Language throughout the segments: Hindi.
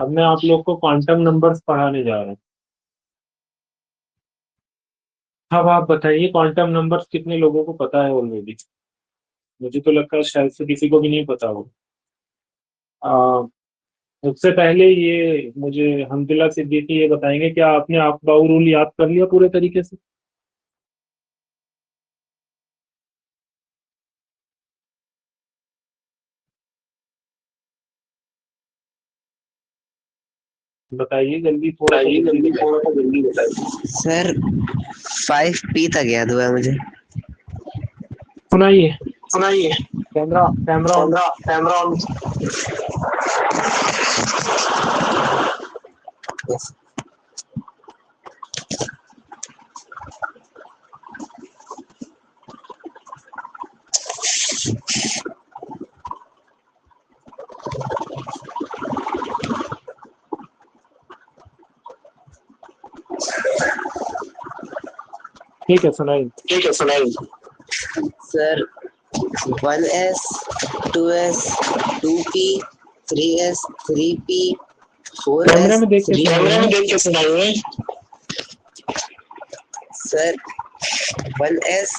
अब मैं आप लोग को क्वांटम नंबर्स पढ़ाने जा रहा हूँ। अब आप बताइए क्वांटम नंबर्स कितने लोगों को पता है ऑलरेडी। मुझे तो लगता है शायद से किसी को भी नहीं पता हो। उससे पहले ये मुझे हमदिल्ला सिद्दीकी ये बताएंगे, क्या आपने अकबाऊ रूल याद कर लिया पूरे तरीके से? बताइए जल्दी, थोड़ा सा जल्दी बताइए। सर 5p तक याद हुआ है मुझे। सुनाइए। सुनाइए। Camera camera on. Camera on. ठीक है सुनाइए। ठीक है सुनाइए। Sir 1s 2s 2p 3s 3p 4s कैमरे में देख के कैमरे में सुनाइए। देख के सुनाइए। Sir 1s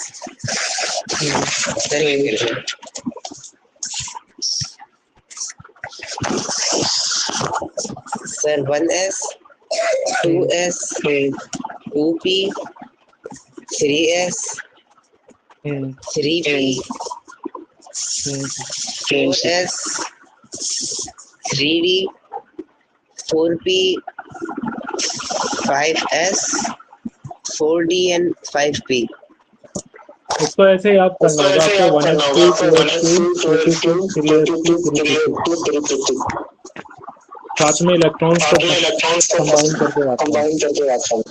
sir 1s 2s 2p 3s 3p 4s 3d 4p 5s 4d and 5p। इसको ऐसे याद करना उसको होगा ऐसे आपको, याद करना होगा 1s2 आपको 2s2 1s2 2p6 3s2 3p6। 3s2 साथ में इलेक्ट्रॉन्स को अपने इलेक्ट्रॉन्स को कंबाइन करके रखता हूँ। कंबाइन करके रखता हूँ।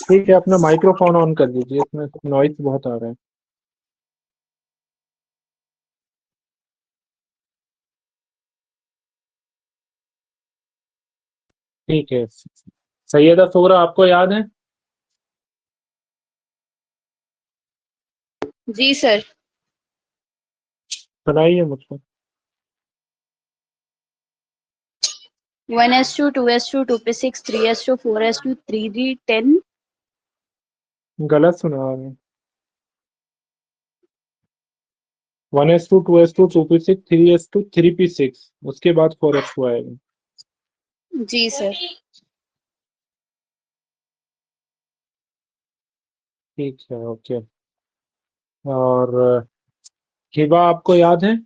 ठीक है, अपना माइक्रोफोन ऑन कर दीजिए, इसमें नॉइस बहुत आ रहा है। ठीक है। सैयदा सुगरा आपको याद है? जी सर। सुनाइए मुझको। 1s2 2s2 2p6 3s2 4s2 3d 10। गलत सुना आपने। 1s2 2s2 2p6 3s2 3p6, उसके बाद 4s2 आएगा। जी सर। ठीक है, ओके। और हिबा आपको याद है?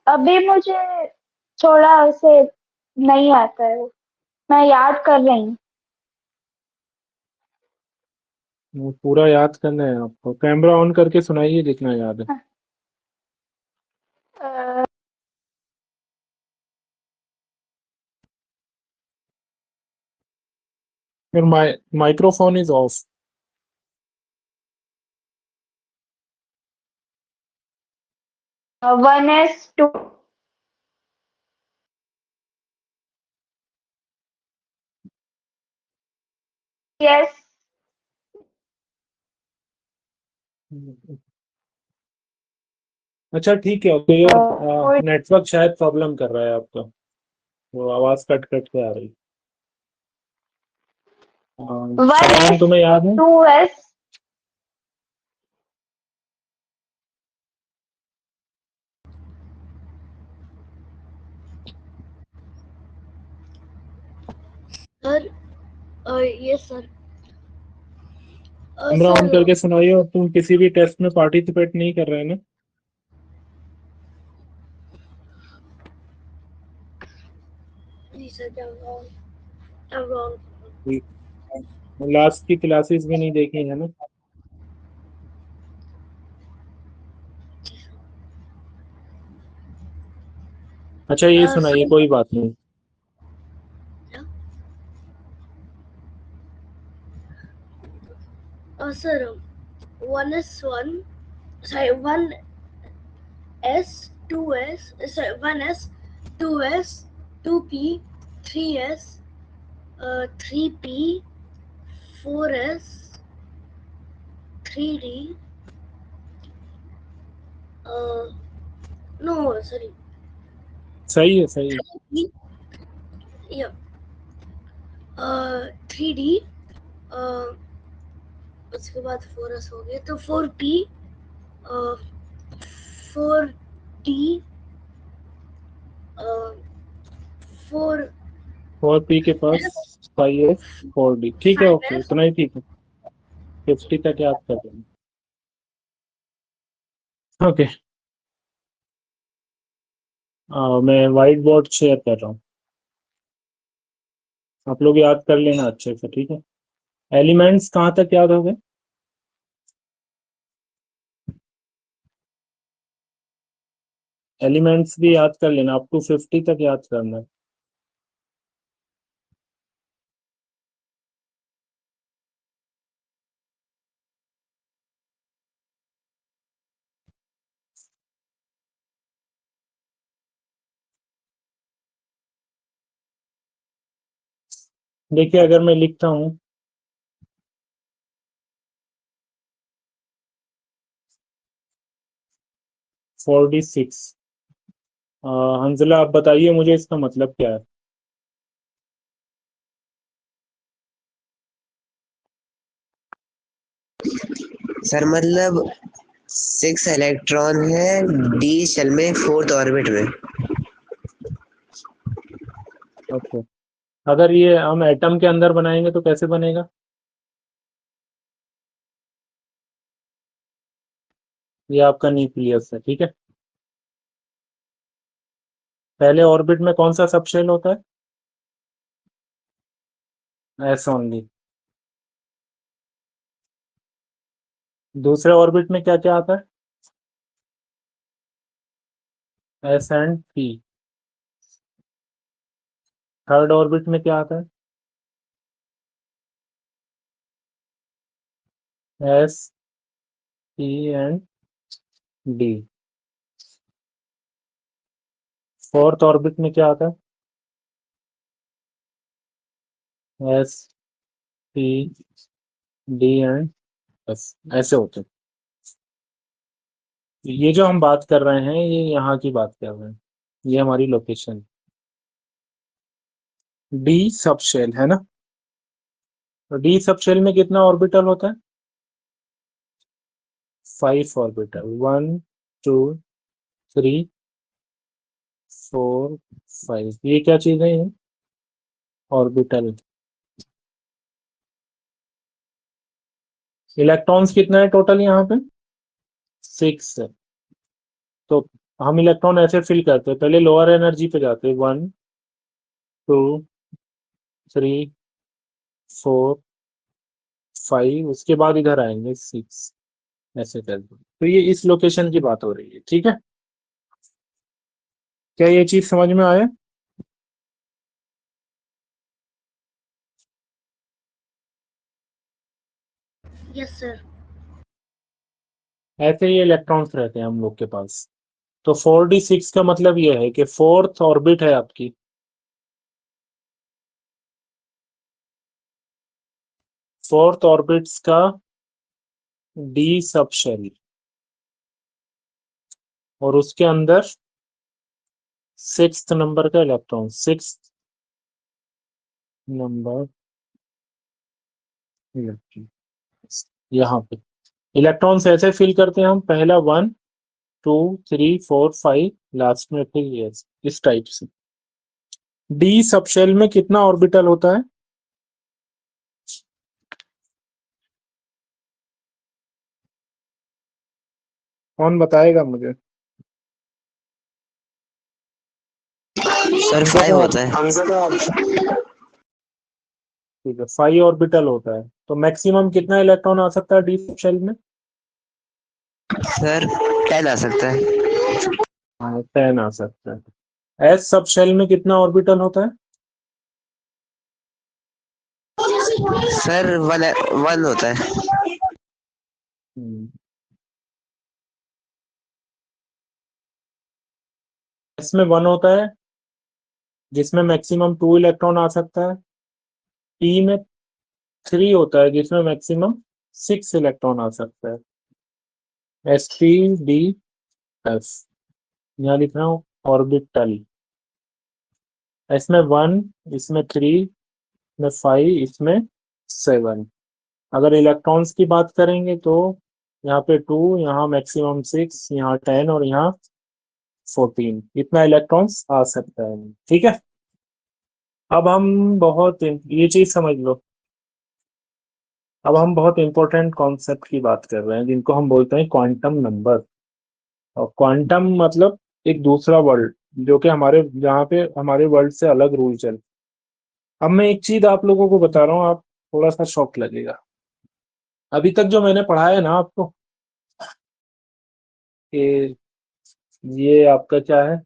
अभी मुझे थोड़ा ऐसे नहीं आता है, मैं याद कर रही हूँ। पूरा याद करना है आपको, कैमरा ऑन करके सुनाइए जितना याद है। अ, फिर microphone is of. 1s2 yes अच्छा ठीक है, ओके। नेटवर्क शायद प्रॉब्लम कर रहा है आपका, वो आवाज कट कट के आ रही। सवाल तुम्हें याद है? 1s 2s सर ये सर कैमरा ऑन सर करके सुनाइए। और तुम किसी भी टेस्ट में पार्टिसिपेट नहीं कर रहे ना? जी सर I'm wrong. लास्ट की क्लासेस भी नहीं देखी है ना? अच्छा ये सुनाइए, कोई बात नहीं। Sir 1s1 sorry 1s 2s sorry 1s 2s 2p 3s 3p 4s 3d No, sorry. सही है, सही है। Yeah. 3D. उसके बाद 4S हो गए तो 4P, 4D, 4 4P के पास 5S 4D, ठीक है, ओके, इतना ही ठीक है। 50 तक याद कर लेंगे। ओके, मैं व्हाइट बोर्ड शेयर कर रहा हूँ, आप लोग याद कर लेना अच्छे से, ठीक है। एलिमेंट्स कहाँ तक याद हो गए? एलिमेंट्स भी याद कर लेना, अप टू 50 तक याद करना है। देखिए, अगर मैं लिखता हूँ 46, हंजला आप बताइए मुझे इसका मतलब क्या है? सर मतलब 6 इलेक्ट्रॉन है डी शेल में 4th ऑर्बिट में। ओके, अगर ये हम एटम के अंदर बनाएंगे तो कैसे बनेगा? ये आपका न्यूक्लियस है, ठीक है। पहले ऑर्बिट में कौन सा सबशेल होता है? S only. दूसरे ऑर्बिट में क्या क्या आता है? S and P. Third orbit में क्या आता है? S, P and D. Fourth orbit में क्या आता है? S, P, D and S, ऐसे होते हैं। ये जो हम बात कर रहे हैं ये यहाँ की बात कर रहे हैं, ये हमारी लोकेशन डी सबशेल है ना। तो डी सबशेल में कितना ऑर्बिटल होता है? 5 ऑर्बिटल, 1 2 3 4 5। ये क्या चीज है? ये ऑर्बिटल। इलेक्ट्रॉन्स कितना है टोटल यहाँ पे? 6 है। तो हम इलेक्ट्रॉन ऐसे फिल करते हैं, पहले लोअर एनर्जी पे जाते हैं, 1 2 3 4 5, उसके बाद इधर आएंगे 6, ऐसे करके। तो ये इस लोकेशन की बात हो रही है, ठीक है। क्या ये चीज समझ में आया? Yes, sir. ऐसे ही इलेक्ट्रॉन्स रहते हैं हम लोग के पास। तो 4d6 का मतलब ये है कि फोर्थ ऑर्बिट है आपकी। फोर्थ ऑर्बिट्स का डी सबशेल, और उसके अंदर 6th नंबर का इलेक्ट्रॉन, 6th नंबर इलेक्ट्रॉन यहाँ पे। इलेक्ट्रॉन्स ऐसे फिल करते हैं हम, पहला 1 2 3 4 5, लास्ट में फिर ये इस टाइप से। डी सबशेल में कितना ऑर्बिटल होता है? कौन बताएगा मुझे? सर 5 होता है। ठीक है, 5 ऑर्बिटल होता है। तो मैक्सिमम कितना इलेक्ट्रॉन आ सकता है डी सबशेल में? सर 10 आ सकता है। 10 आ सकता है। एस सबशेल में कितना ऑर्बिटल होता है? सर 1 होता है। एस में 1 होता है, जिसमें मैक्सिमम 2 इलेक्ट्रॉन आ सकता है। पी में 3 होता है, जिसमें मैक्सिमम 6 इलेक्ट्रॉन आ सकता है। S P D F. यहाँ लिख रहा हूँ ऑर्बिटल। इसमें 1, इसमें 3, इसमें 5, इसमें 7। अगर इलेक्ट्रॉन्स की बात करेंगे तो यहाँ पे 2, यहाँ मैक्सिमम 6, यहाँ 10 और यहाँ 14, इतना इलेक्ट्रॉन्स आ सकता है। ठीक है, अब हम बहुत ये चीज समझ लो, अब हम बहुत इंपॉर्टेंट कॉन्सेप्ट की बात कर रहे हैं जिनको हम बोलते हैं क्वांटम नंबर। और क्वांटम मतलब एक दूसरा वर्ल्ड, जो कि हमारे जहाँ पे हमारे वर्ल्ड से अलग रूल चल। अब मैं एक चीज आप लोगों को बता रहा हूँ, आप थोड़ा सा शॉक लगेगा। अभी तक जो मैंने पढ़ाया है ना आपको, कि ये आपका क्या है,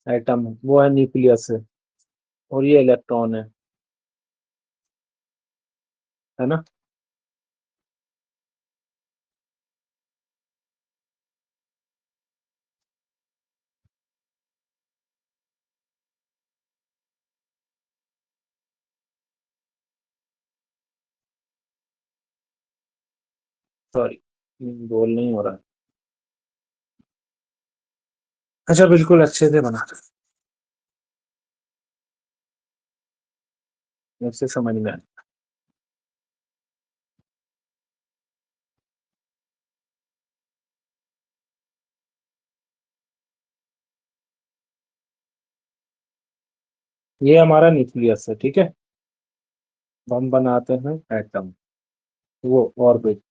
एटम, वो है न्यूक्लियस है, और ये इलेक्ट्रॉन है ना। सॉरी, गोल नहीं हो रहा। अच्छा, बिल्कुल अच्छे से बना रहे, मुझसे समझ में आया। ये हमारा न्यूक्लियस है, ठीक है। हम बनाते हैं एटम, वो ऑर्बिट।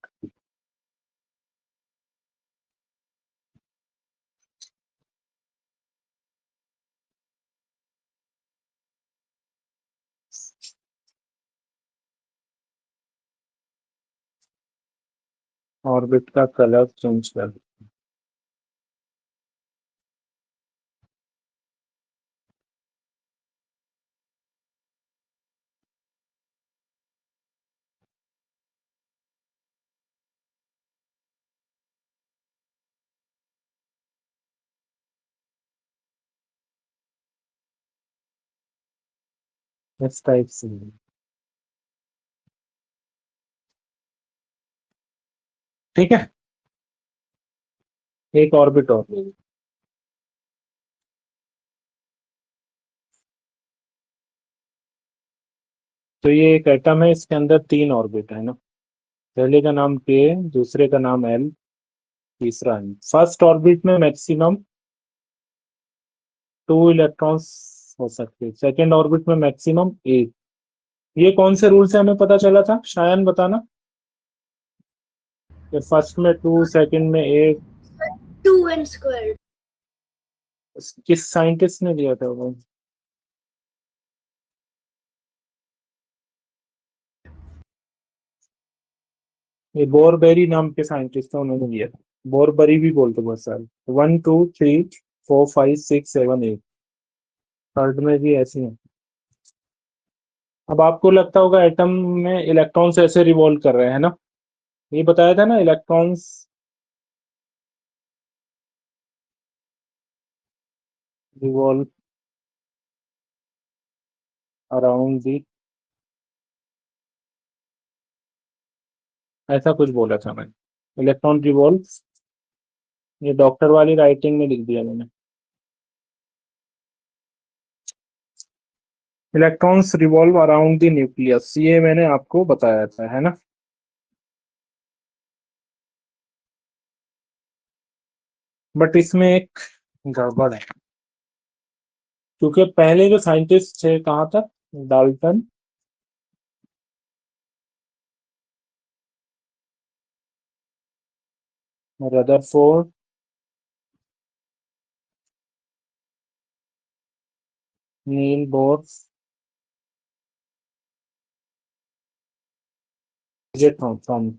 ऑर्बिट का कलर चेंज कर, इस टाइप से। ठीक है, एक ऑर्बिट और ले लो। तो ये एक एटम है, इसके अंदर 3 ऑर्बिट है ना। पहले का नाम के, दूसरे का नाम एल, तीसरा एन। फर्स्ट ऑर्बिट में मैक्सिमम 2 इलेक्ट्रॉन्स हो सकते हैं, सेकेंड ऑर्बिट में मैक्सिमम 8। ये कौन से रूल से हमें पता चला था, शायन बताना। कि फर्स्ट में 2, सेकंड में 8। 2n²। किस साइंटिस्ट ने दिया था वो? ये बोरबेरी नाम के साइंटिस्ट थे, उन्होंने दिया था। बोरबरी भी बोलते बहुत सारे। 1, 2, 3, 4, 5, 6, 7, 8। थर्ड में भी ऐसे हैं। अब आपको लगता होगा एटम में इलेक्ट्रॉन्स ऐसे रिवॉल्व कर रहे हैं ना, ये बताया था ना, इलेक्ट्रॉन्स रिवॉल्व अराउंड दी, ऐसा कुछ बोला था मैंने, इलेक्ट्रॉन रिवॉल्व। ये डॉक्टर वाली राइटिंग में लिख दिया मैंने, electrons revolve around the nucleus, ये मैंने आपको बताया था, है ना। बट इसमें एक गड़बड़ है, क्योंकि पहले जो साइंटिस्ट थे कहाँ तक, Dalton, Rutherford, Niels Bohr, Thomson,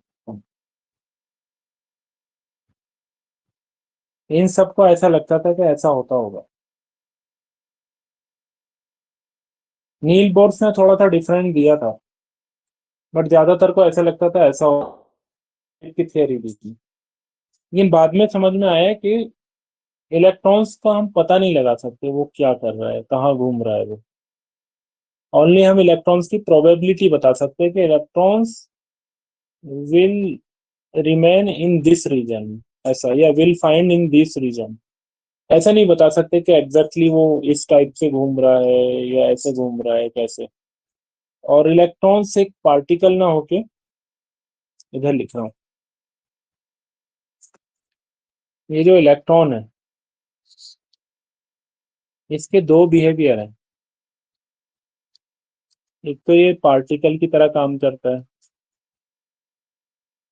इन सबको ऐसा लगता था कि ऐसा होता होगा। नील बोर्स ने थोड़ा सा डिफरेंट दिया था, बट ज्यादातर को ऐसा लगता था ऐसा की थियरी दी थी। लेकिन बाद में समझ में आया कि इलेक्ट्रॉन्स का हम पता नहीं लगा सकते वो क्या कर रहा है, कहाँ घूम रहा है वो। ओनली हम इलेक्ट्रॉन्स की प्रोबेबिलिटी बता सकते हैं कि electrons will remain in this region, ऐसा, या will find in this region, ऐसा नहीं बता सकते कि एग्जैक्टली वो इस टाइप से घूम रहा है या ऐसे घूम रहा है कैसे। और इलेक्ट्रॉन्स एक पार्टिकल ना होके, इधर लिख रहा हूँ, ये जो इलेक्ट्रॉन है इसके दो बिहेवियर हैं। एक तो ये पार्टिकल की तरह काम करता है।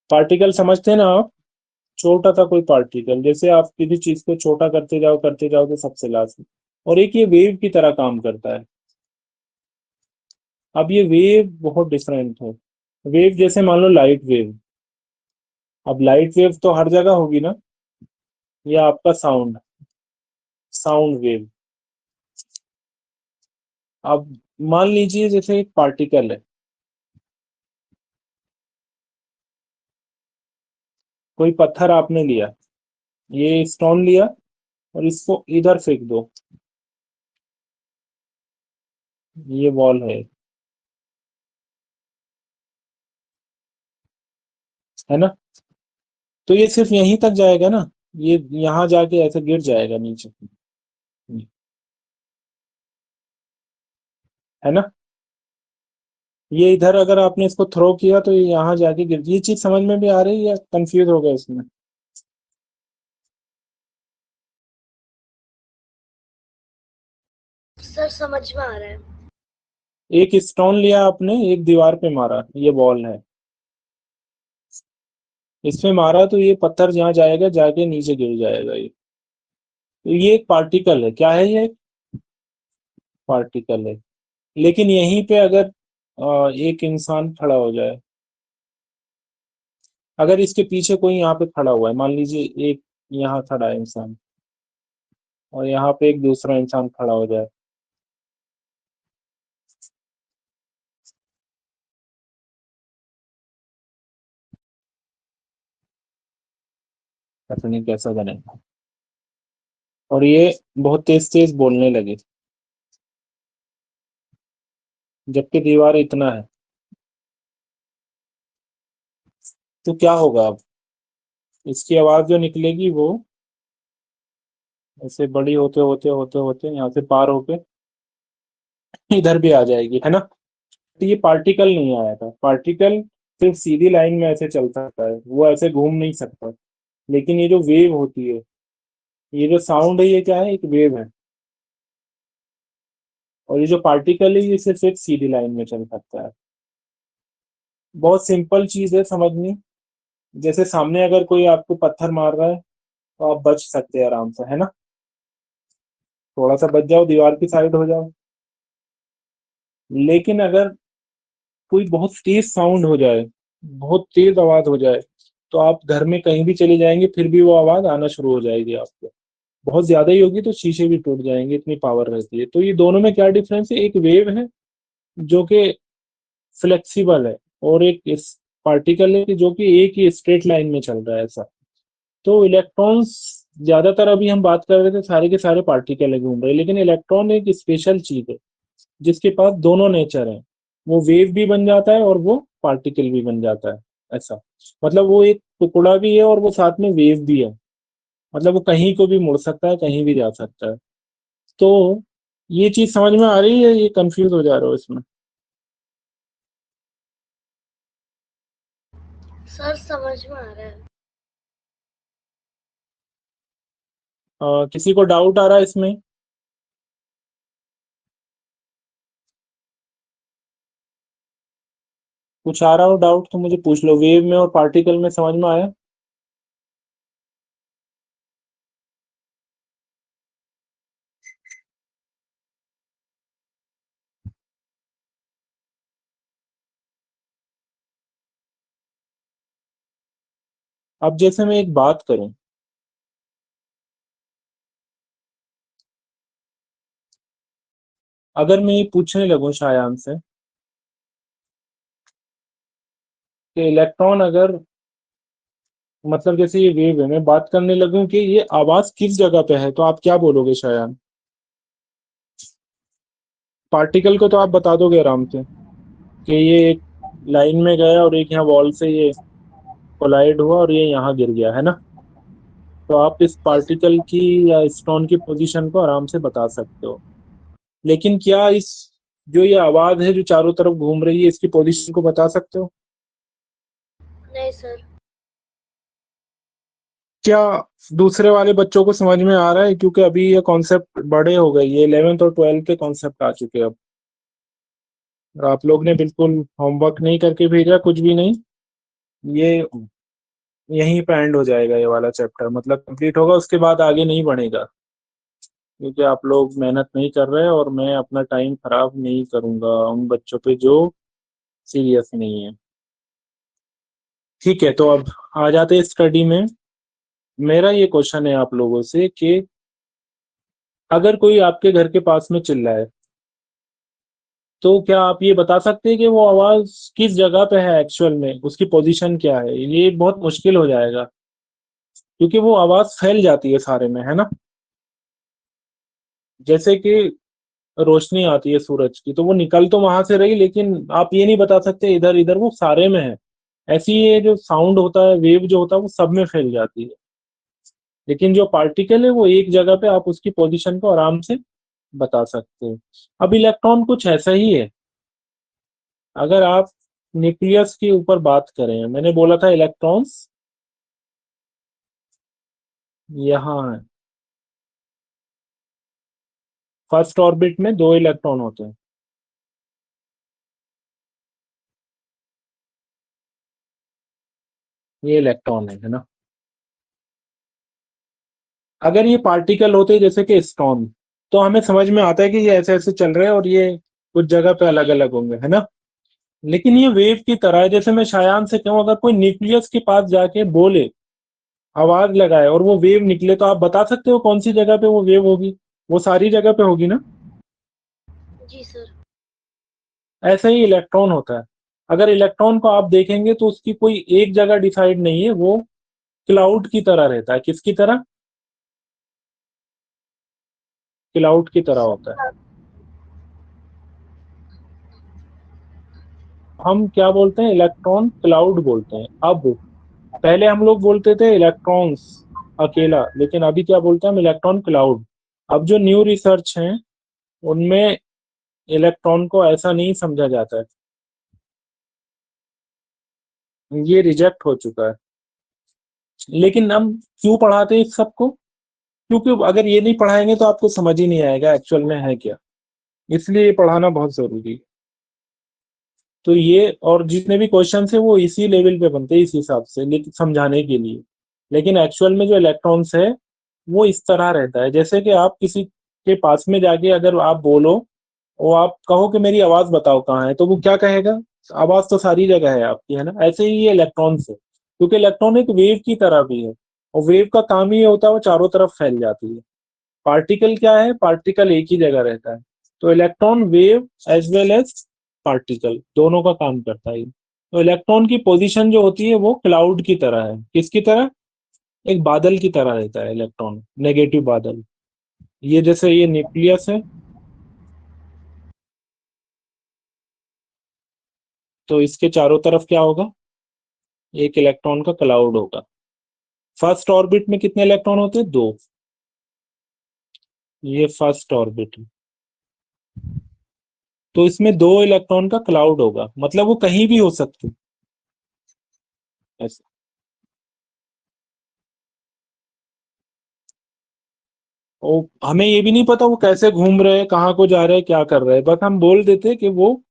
पार्टिकल समझते हैं ना आप, छोटा सा कोई पार्टिकल, जैसे आप किसी चीज को छोटा करते जाओ तो सबसे लास्ट में। और एक ये वेव की तरह काम करता है। अब ये वेव बहुत डिफरेंट है। वेव जैसे मान लो लाइट वेव, अब लाइट वेव तो हर जगह होगी ना, या आपका साउंड, साउंड वेव। अब मान लीजिए जैसे एक पार्टिकल है, कोई पत्थर आपने लिया, ये स्टोन लिया और इसको इधर फेंक दो, ये वॉल है ना। तो ये सिर्फ यहीं तक जाएगा ना, ये यहाँ जाके ऐसे गिर जाएगा नीचे, है ना। ये इधर अगर आपने इसको थ्रो किया तो ये यहाँ जाके गिर, ये चीज समझ में भी आ रही है या कंफ्यूज हो गया इसमें? सर समझ में आ रहा है। एक स्टोन लिया आपने, एक दीवार पे मारा, ये वॉल है, इसमें मारा तो ये पत्थर जहाँ जाएगा जाके नीचे गिर जाएगा। ये तो ये एक पार्टिकल है, क्या है ये? पार्टिकल है। लेकिन यहीं पे अगर एक इंसान खड़ा हो जाए, अगर इसके पीछे कोई यहाँ पे खड़ा हुआ है, मान लीजिए एक यहाँ खड़ा है इंसान और यहाँ पे एक दूसरा इंसान खड़ा हो जाए, पता नहीं कैसा बनेगा, और ये बहुत तेज तेज बोलने लगे, जबकि दीवार इतना है, तो क्या होगा? अब इसकी आवाज जो निकलेगी वो ऐसे बड़ी होते होते होते होते यहाँ से पार होके इधर भी आ जाएगी, है ना। तो ये पार्टिकल नहीं आया था। पार्टिकल सिर्फ सीधी लाइन में ऐसे चल सकता है, वो ऐसे घूम नहीं सकता। लेकिन ये जो वेव होती है, ये जो साउंड है, ये क्या है? एक वेव है। और ये जो पार्टिकल है ये सिर्फ एक सीधी लाइन में चल सकता है। बहुत सिंपल चीज है समझनी। जैसे सामने अगर कोई आपको पत्थर मार रहा है तो आप बच सकते हैं आराम से, है ना। थोड़ा सा बच जाओ, दीवार की साइड हो जाओ। लेकिन अगर कोई बहुत तेज साउंड हो जाए, बहुत तेज आवाज हो जाए, तो आप घर में कहीं भी चले जाएंगे फिर भी वो आवाज आना शुरू हो जाएगी आपको। बहुत ज्यादा ही होगी तो शीशे भी टूट जाएंगे, इतनी पावर रहती है। तो ये दोनों में क्या डिफरेंस है? एक वेव है जो कि फ्लेक्सिबल है, और एक इस पार्टिकल है कि जो कि एक ही स्ट्रेट लाइन में चल रहा है, ऐसा। तो इलेक्ट्रॉन्स, ज्यादातर अभी हम बात कर रहे थे सारे के सारे पार्टिकल है घूम रहे, लेकिन इलेक्ट्रॉन एक स्पेशल चीज है जिसके पास दोनों नेचर है। वो वेव भी बन जाता है और वो पार्टिकल भी बन जाता है, ऐसा। मतलब वो एक टुकड़ा भी है और वो साथ में वेव भी है। मतलब वो कहीं को भी मुड़ सकता है, कहीं भी जा सकता है। तो ये चीज समझ में आ रही है? ये कंफ्यूज हो जा रहे हो इसमें? सर समझ में आ रहा है। किसी को डाउट आ रहा है इसमें? कुछ आ रहा हो डाउट तो मुझे पूछ लो। वेव में और पार्टिकल में समझ में आया? अब जैसे मैं एक बात करूं, अगर मैं ये पूछने लगूं शायान से कि इलेक्ट्रॉन अगर, मतलब जैसे ये वेव है, मैं बात करने लगूं कि ये आवाज किस जगह पे है, तो आप क्या बोलोगे शायान? पार्टिकल को तो आप बता दोगे आराम से कि ये एक लाइन में गया और एक यहाँ वॉल से ये कोलाइड हुआ और ये यहाँ गिर गया, है ना। तो आप इस पार्टिकल की या इलेक्ट्रॉन की पोजीशन को आराम से बता सकते हो। लेकिन क्या इस जो ये आवाज है जो चारों तरफ घूम रही है इसकी पोजीशन को बता सकते हो? नहीं सर। क्या दूसरे वाले बच्चों को समझ में आ रहा है? क्योंकि अभी ये कॉन्सेप्ट बड़े हो गए, ये 11th और 12th के कॉन्सेप्ट आ चुके हैं अब। और आप लोग ने बिल्कुल होमवर्क नहीं करके भेजा, कुछ भी नहीं, ये यहीं पे एंड हो जाएगा ये वाला चैप्टर, मतलब कंप्लीट होगा, उसके बाद आगे नहीं बढ़ेगा। क्योंकि आप लोग मेहनत नहीं कर रहे और मैं अपना टाइम खराब नहीं करूंगा उन बच्चों पे जो सीरियस नहीं है। ठीक है, तो अब आ जाते हैं स्टडी में। मेरा ये क्वेश्चन है आप लोगों से कि अगर कोई आपके घर के पास में चिल्लाए तो क्या आप ये बता सकते हैं कि वो आवाज किस जगह पे है, एक्चुअल में उसकी पोजीशन क्या है? ये बहुत मुश्किल हो जाएगा क्योंकि वो आवाज फैल जाती है सारे में, है ना। जैसे कि रोशनी आती है सूरज की तो वो निकल तो वहां से रही, लेकिन आप ये नहीं बता सकते इधर इधर वो सारे में है। ऐसी ये जो साउंड होता है, वेव जो होता है, वो सब में फैल जाती है। लेकिन जो पार्टिकल है वो एक जगह पे आप उसकी पोजीशन को आराम से बता सकते हो। अब इलेक्ट्रॉन कुछ ऐसा ही है। अगर आप न्यूक्लियस के ऊपर बात करें, मैंने बोला था इलेक्ट्रॉन्स यहाँ है। फर्स्ट ऑर्बिट में 2 इलेक्ट्रॉन होते हैं। ये इलेक्ट्रॉन है ना। अगर ये पार्टिकल होते जैसे कि स्टोन, तो हमें समझ में आता है कि ये ऐसे ऐसे चल रहे हैं और ये कुछ जगह पे अलग अलग होंगे, है ना। लेकिन ये वेव की तरह है। जैसे मैं शायान से कहूँ, अगर कोई न्यूक्लियस के पास जाके बोले, आवाज लगाए और वो वेव निकले, तो आप बता सकते हो कौन सी जगह पे वो वेव होगी? वो सारी जगह पे होगी ना। जी सर। ऐसा ही इलेक्ट्रॉन होता है। अगर इलेक्ट्रॉन को आप देखेंगे तो उसकी कोई एक जगह डिसाइड नहीं है, वो क्लाउड की तरह रहता है। किसकी तरह? क्लाउड की तरह होता है। हम क्या बोलते हैं? इलेक्ट्रॉन क्लाउड बोलते हैं। अब पहले हम लोग बोलते थे इलेक्ट्रॉन्स अकेला, लेकिन अभी क्या बोलते हैं हम? Electron cloud. अब जो न्यू रिसर्च है उनमें इलेक्ट्रॉन को ऐसा नहीं समझा जाता है, ये रिजेक्ट हो चुका है। लेकिन हम क्यों पढ़ाते हैं इस सबको? क्योंकि अगर ये नहीं पढ़ाएंगे तो आपको समझ ही नहीं आएगा एक्चुअल में है क्या। इसलिए ये पढ़ाना बहुत जरूरी है। तो ये और जितने भी क्वेश्चन है वो इसी लेवल पे बनते हैं, इस हिसाब से, लेकिन समझाने के लिए। लेकिन एक्चुअल में जो इलेक्ट्रॉन्स है वो इस तरह रहता है, जैसे कि आप किसी के पास में जाके अगर आप बोलो, वो आप कहो कि मेरी आवाज बताओ कहाँ है, तो वो क्या कहेगा? आवाज तो सारी जगह है आपकी, है ना। ऐसे ही ये इलेक्ट्रॉन्स है, क्योंकि इलेक्ट्रॉन एक वेव की तरह भी है और वेव का काम ही ये होता है वो चारों तरफ फैल जाती है। पार्टिकल क्या है? पार्टिकल एक ही जगह रहता है। तो electron wave as well as particle दोनों का काम करता है। तो इलेक्ट्रॉन की पोजीशन जो होती है वो क्लाउड की तरह है। किसकी तरह? एक बादल की तरह रहता है इलेक्ट्रॉन, नेगेटिव बादल। ये जैसे ये न्यूक्लियस है, तो इसके चारों तरफ क्या होगा? एक इलेक्ट्रॉन का क्लाउड होगा। फर्स्ट ऑर्बिट में कितने इलेक्ट्रॉन होते हैं? 2। ये फर्स्ट ऑर्बिट है, तो इसमें 2 इलेक्ट्रॉन का क्लाउड होगा, मतलब वो कहीं भी हो सकते हैं ऐसे। और हमें ये भी नहीं पता वो कैसे घूम रहे हैं, कहाँ को जा रहे हैं, क्या कर रहे हैं, बस हम बोल देते हैं कि वो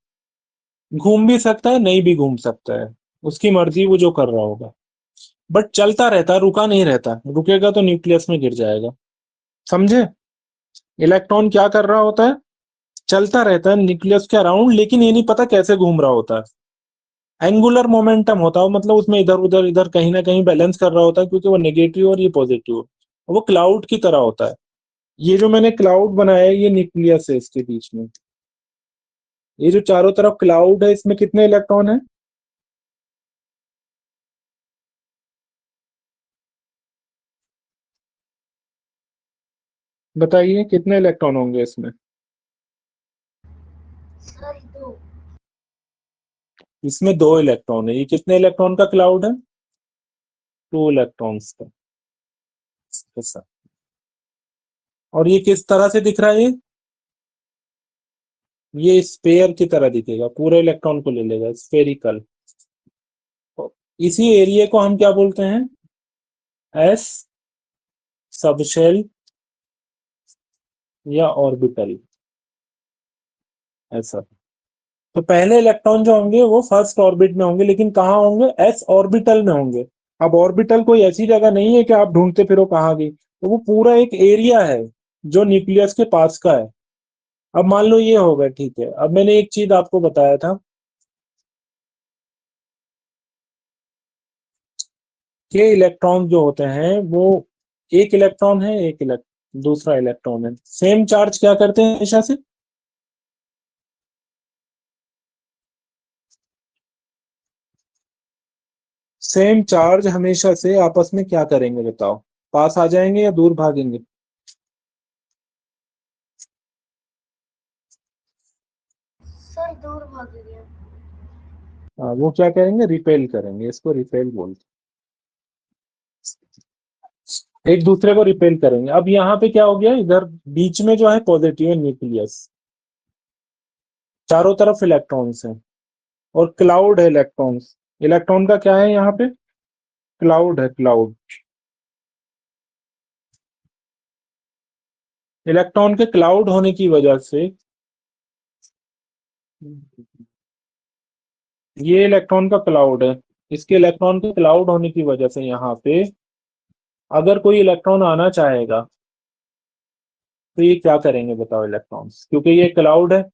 घूम भी सकता है, नहीं भी घूम सकता है, उसकी मर्जी, वो जो कर रहा होगा। बट चलता रहता है, रुका नहीं रहता। रुकेगा तो न्यूक्लियस में गिर जाएगा। समझे? इलेक्ट्रॉन क्या कर रहा होता है? चलता रहता है न्यूक्लियस के अराउंड, लेकिन ये नहीं पता कैसे घूम रहा होता है। एंगुलर मोमेंटम होता है, मतलब उसमें इधर उधर इधर कहीं ना कहीं बैलेंस कर रहा होता है, क्योंकि वो नेगेटिव और ये पॉजिटिव, वो क्लाउड की तरह होता है। ये जो मैंने क्लाउड बनाया है ये न्यूक्लियस है इसके बीच में। ये जो चारों तरफ क्लाउड है इसमें कितने इलेक्ट्रॉन है? बताइए कितने इलेक्ट्रॉन होंगे इसमें? सर 2। इसमें 2 इलेक्ट्रॉन है। ये कितने इलेक्ट्रॉन का क्लाउड है? 2 इलेक्ट्रॉन्स का। ऐसा। और ये किस तरह से दिख रहा है? ये स्फेयर की तरह दिखेगा, पूरे इलेक्ट्रॉन को ले लेगा, स्फेरिकल। इसी एरिया को हम क्या बोलते हैं? एस सबशेल या ऑर्बिटल, ऐसा। तो पहले इलेक्ट्रॉन जो होंगे वो फर्स्ट ऑर्बिट में होंगे, लेकिन कहाँ होंगे? एस ऑर्बिटल में होंगे। अब ऑर्बिटल कोई ऐसी जगह नहीं है कि आप ढूंढते फिरो कहाँ गई, तो वो पूरा एक एरिया है जो न्यूक्लियस के पास का है। अब मान लो ये होगा, ठीक है। अब मैंने एक चीज आपको बताया था कि इलेक्ट्रॉन जो होते हैं वो एक इलेक्ट्रॉन है, दूसरा इलेक्ट्रॉन है, सेम चार्ज क्या करते हैं हमेशा से? सेम चार्ज हमेशा से आपस में क्या करेंगे बताओ? पास आ जाएंगे या दूर भागेंगे? सर दूर भागेंगे। वो क्या करेंगे? रिपेल करेंगे। इसको रिपेल बोलते हैं, एक दूसरे को रिपेल करेंगे। अब यहाँ पे क्या हो गया? इधर बीच में जो है पॉजिटिव है न्यूक्लियस, चारों तरफ इलेक्ट्रॉन्स हैं और क्लाउड है इलेक्ट्रॉन्स। इलेक्ट्रॉन का क्या है यहाँ पे? क्लाउड है, क्लाउड। इलेक्ट्रॉन के क्लाउड होने की वजह से ये इलेक्ट्रॉन का क्लाउड है, इसके इलेक्ट्रॉन के क्लाउड होने की वजह से यहाँ पे अगर कोई इलेक्ट्रॉन आना चाहेगा तो ये क्या करेंगे बताओ इलेक्ट्रॉन्स? क्योंकि ये क्लाउड है,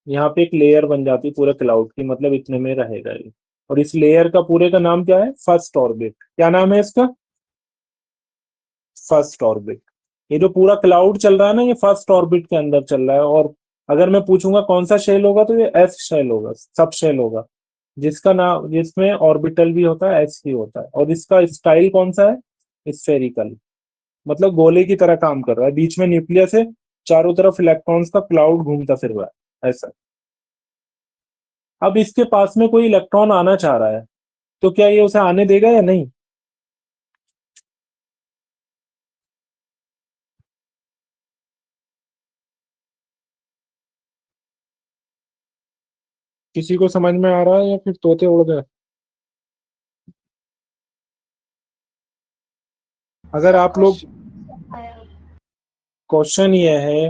यहाँ पे एक लेयर बन जाती है पूरे क्लाउड की, मतलब इतने में रहेगा ये। और इस लेयर का पूरे का नाम क्या है? First orbit. क्या नाम है इसका? First orbit. ये जो पूरा क्लाउड चल रहा है ना, ये फर्स्ट ऑर्बिट के अंदर चल रहा है। और अगर मैं पूछूंगा कौन सा शेल होगा, तो ये एस शेल होगा, सब शेल होगा, जिसका नाम, जिसमें ऑर्बिटल भी होता है, एस भी होता है। और इसका स्टाइल कौन सा है? स्फेरिकल, मतलब गोले की तरह काम कर रहा है। बीच में न्यूक्लियस है, चारों तरफ इलेक्ट्रॉन्स का क्लाउड घूमता फिर रहा है, ऐसा। अब इसके पास में कोई इलेक्ट्रॉन आना चाह रहा है, तो क्या ये उसे आने देगा या नहीं? किसी को समझ में आ रहा है या फिर तोते उड़ गए? अगर आप लोग, क्वेश्चन ये है,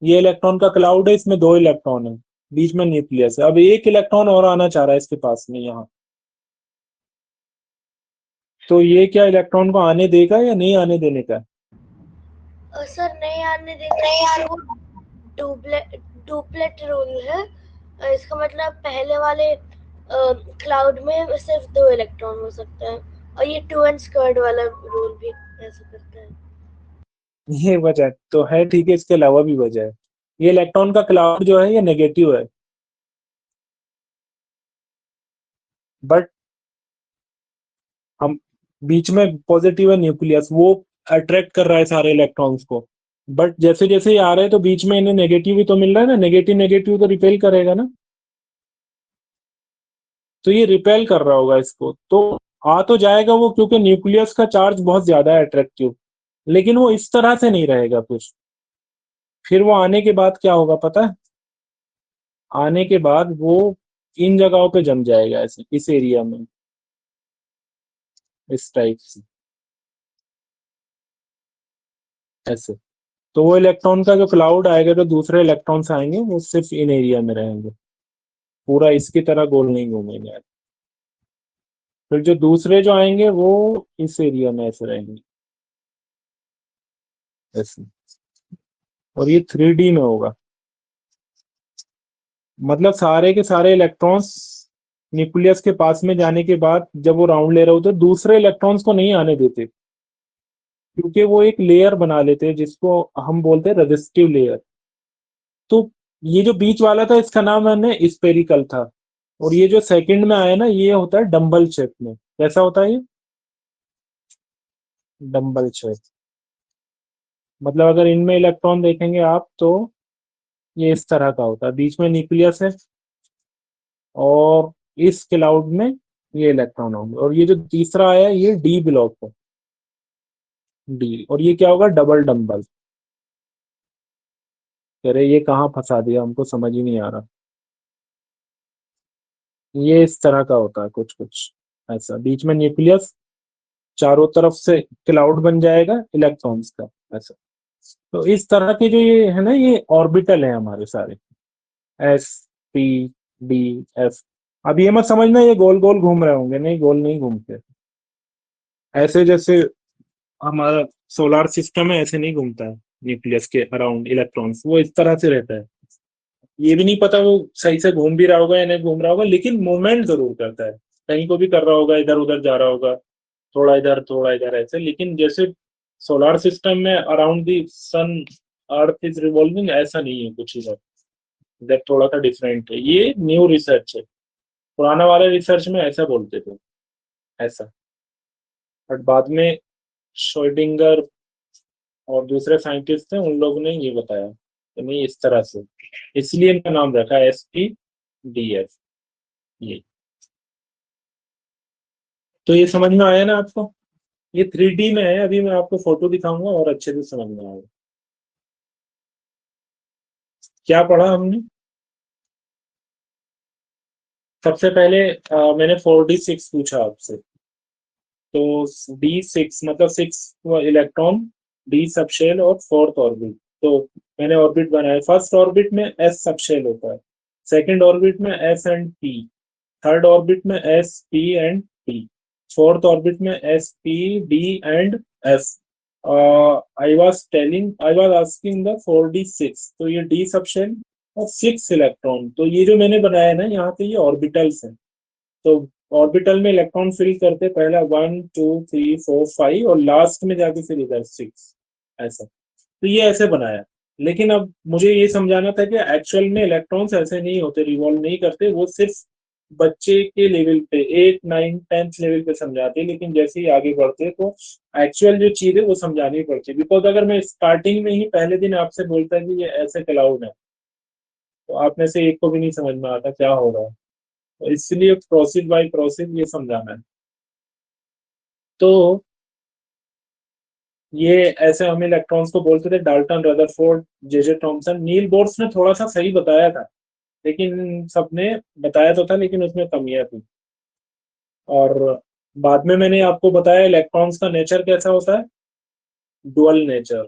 ये इलेक्ट्रॉन का क्लाउड है, इसमें दो इलेक्ट्रॉन है, बीच में न्यूक्लियस है। अब एक इलेक्ट्रॉन और आना चाह रहा है इसके पास में यहाँ, तो ये क्या इलेक्ट्रॉन को आने देगा या नहीं आने देने का? सर नहीं आने देंगे, वो डुप्लेट रूल है। इसका मतलब पहले वाले क्लाउड में सिर्फ 2 इलेक्ट्रॉन हो सकते हैं, और ये 2 एंड स्क्वायर्ड वाला रूल भी ऐसा करता है। ये वजह तो है, ठीक है। इसके अलावा भी वजह है। ये इलेक्ट्रॉन का क्लाउड जो है ये नेगेटिव है, बट हम बीच में पॉजिटिव है न्यूक्लियस, वो अट्रैक्ट कर रहा है सारे इलेक्ट्रॉन्स को। बट जैसे जैसे ये आ रहे हैं तो बीच में इन्हें नेगेटिव ही तो मिल रहा है ना, नेगेटिव नेगेटिव तो रिपेल करेगा ना, तो ये रिपेल कर रहा होगा इसको, तो आ तो जाएगा वो, क्योंकि न्यूक्लियस का चार्ज बहुत ज्यादा है अट्रैक्टिव। लेकिन वो इस तरह से नहीं रहेगा कुछ। फिर वो आने के बाद क्या होगा पता है? आने के बाद वो इन जगहों पे जम जाएगा, ऐसे इस एरिया में, इस टाइप से, ऐसे। तो वो इलेक्ट्रॉन का जो क्लाउड आएगा, जो दूसरे इलेक्ट्रॉन्स आएंगे, वो सिर्फ इन एरिया में रहेंगे, पूरा इसकी तरह गोल नहीं घूमेंगे। फिर जो दूसरे जो आएंगे वो इस एरिया में ऐसे रहेंगे, ऐसे। और ये 3D में होगा, मतलब सारे के सारे इलेक्ट्रॉन्स न्यूक्लियस के पास में जाने के बाद जब वो राउंड ले रहे होते, दूसरे इलेक्ट्रॉन्स को नहीं आने देते, क्योंकि वो एक लेयर बना लेते हैं जिसको हम बोलते हैं रेजिस्टिव लेयर। तो ये जो बीच वाला था इसका नाम है स्पेरिकल था, और ये जो सेकंड में आया ना, ये होता है डम्बल शेप में। कैसा होता है ये? Dumbbell shape. मतलब अगर इनमें इलेक्ट्रॉन देखेंगे आप तो ये इस तरह का होता है, बीच में न्यूक्लियस है और इस क्लाउड में ये इलेक्ट्रॉन होंगे। और ये जो तीसरा आया ये डी ब्लॉक है, डी, और ये क्या होगा, डबल डंबल। अरे ये कहाँ फंसा दिया, हमको समझ ही नहीं आ रहा। ये इस तरह का होता है कुछ कुछ ऐसा, बीच में न्यूक्लियस, चारों तरफ से क्लाउड बन जाएगा इलेक्ट्रॉन्स का, ऐसा। तो इस तरह के जो ये है ना, ये ऑर्बिटल है हमारे सारे, एस, पी, डी, एफ। अब ये मत समझना ये गोल गोल घूम रहे होंगे, नहीं, गोल नहीं घूमते। ऐसे जैसे हमारा सोलार सिस्टम है, ऐसे नहीं घूमता है न्यूक्लियस के अराउंड इलेक्ट्रॉन्स, वो इस तरह से रहता है। ये भी नहीं पता वो सही से घूम भी रहा होगा या नहीं घूम रहा होगा, लेकिन मूवमेंट जरूर करता है, कहीं को भी कर रहा होगा, इधर उधर जा रहा होगा, थोड़ा इधर ऐसे। लेकिन जैसे सोलार सिस्टम में around the sun earth is revolving, ऐसा नहीं है कुछ इधर, इधर थोड़ा सा डिफरेंट है। ये न्यू रिसर्च है, पुराना वाले रिसर्च में ऐसा बोलते थे, ऐसा। बट बाद में श्रोडिंगर और दूसरे साइंटिस्ट थे, उन लोगों ने ये बताया कि नहीं इस तरह से, इसलिए इनका नाम रखा है SPDF। ये तो ये समझ में आया ना आपको, ये 3D में है, अभी मैं आपको फोटो दिखाऊंगा और अच्छे से समझ में आएगा। क्या पढ़ा हमने, सबसे पहले मैंने 4D6 पूछा आपसे, तो D6 मतलब 6 इलेक्ट्रॉन, डी सबशेल और फोर्थ ऑर्बिट। तो मैंने ऑर्बिट बनाया, फर्स्ट ऑर्बिट में S सबशेल होता है, सेकंड ऑर्बिट में S and P, third orbit में S, P and T, fourth orbit में S, P, D and F। I was asking the 4D6, तो ये D सबशेल और 6 इलेक्ट्रॉन। तो ये जो मैंने बनाया ना यहाँ पे, ये ऑर्बिटल्स हैं। तो ऑर्बिटल में इलेक्ट्रॉन फिल करते पहला 1 2 3 4 5 और लास्ट में जाके फिर इधर 6, ऐसा। तो ये ऐसे बनाया। लेकिन अब मुझे ये समझाना था कि एक्चुअल में इलेक्ट्रॉन्स ऐसे नहीं होते, रिवॉल्व नहीं करते, वो सिर्फ बच्चे के लेवल पे 8 9 10th लेवल पे समझाते हैं, लेकिन जैसे ही आगे बढ़ते हैं तो एक्चुअल जो चीज है वो समझानी पड़ती है। बिकॉज अगर मैं स्टार्टिंग में ही पहले दिन आपसे बोलता कि ये ऐसे क्लाउड है, तो आप में से एक को भी नहीं समझ में आता क्या हो रहा है। तो इसलिए प्रोसेस बाय प्रोसेस ये समझाना है। तो ये ऐसे हम इलेक्ट्रॉन्स को बोलते थे, डाल्टन, रदरफोर्ड, जे थॉमसन, नील बोर्स ने थोड़ा सा सही बताया था, लेकिन सबने बताया तो था लेकिन उसमें कमियां थी। और बाद में मैंने आपको बताया इलेक्ट्रॉन्स का नेचर कैसा होता है, डुअल नेचर।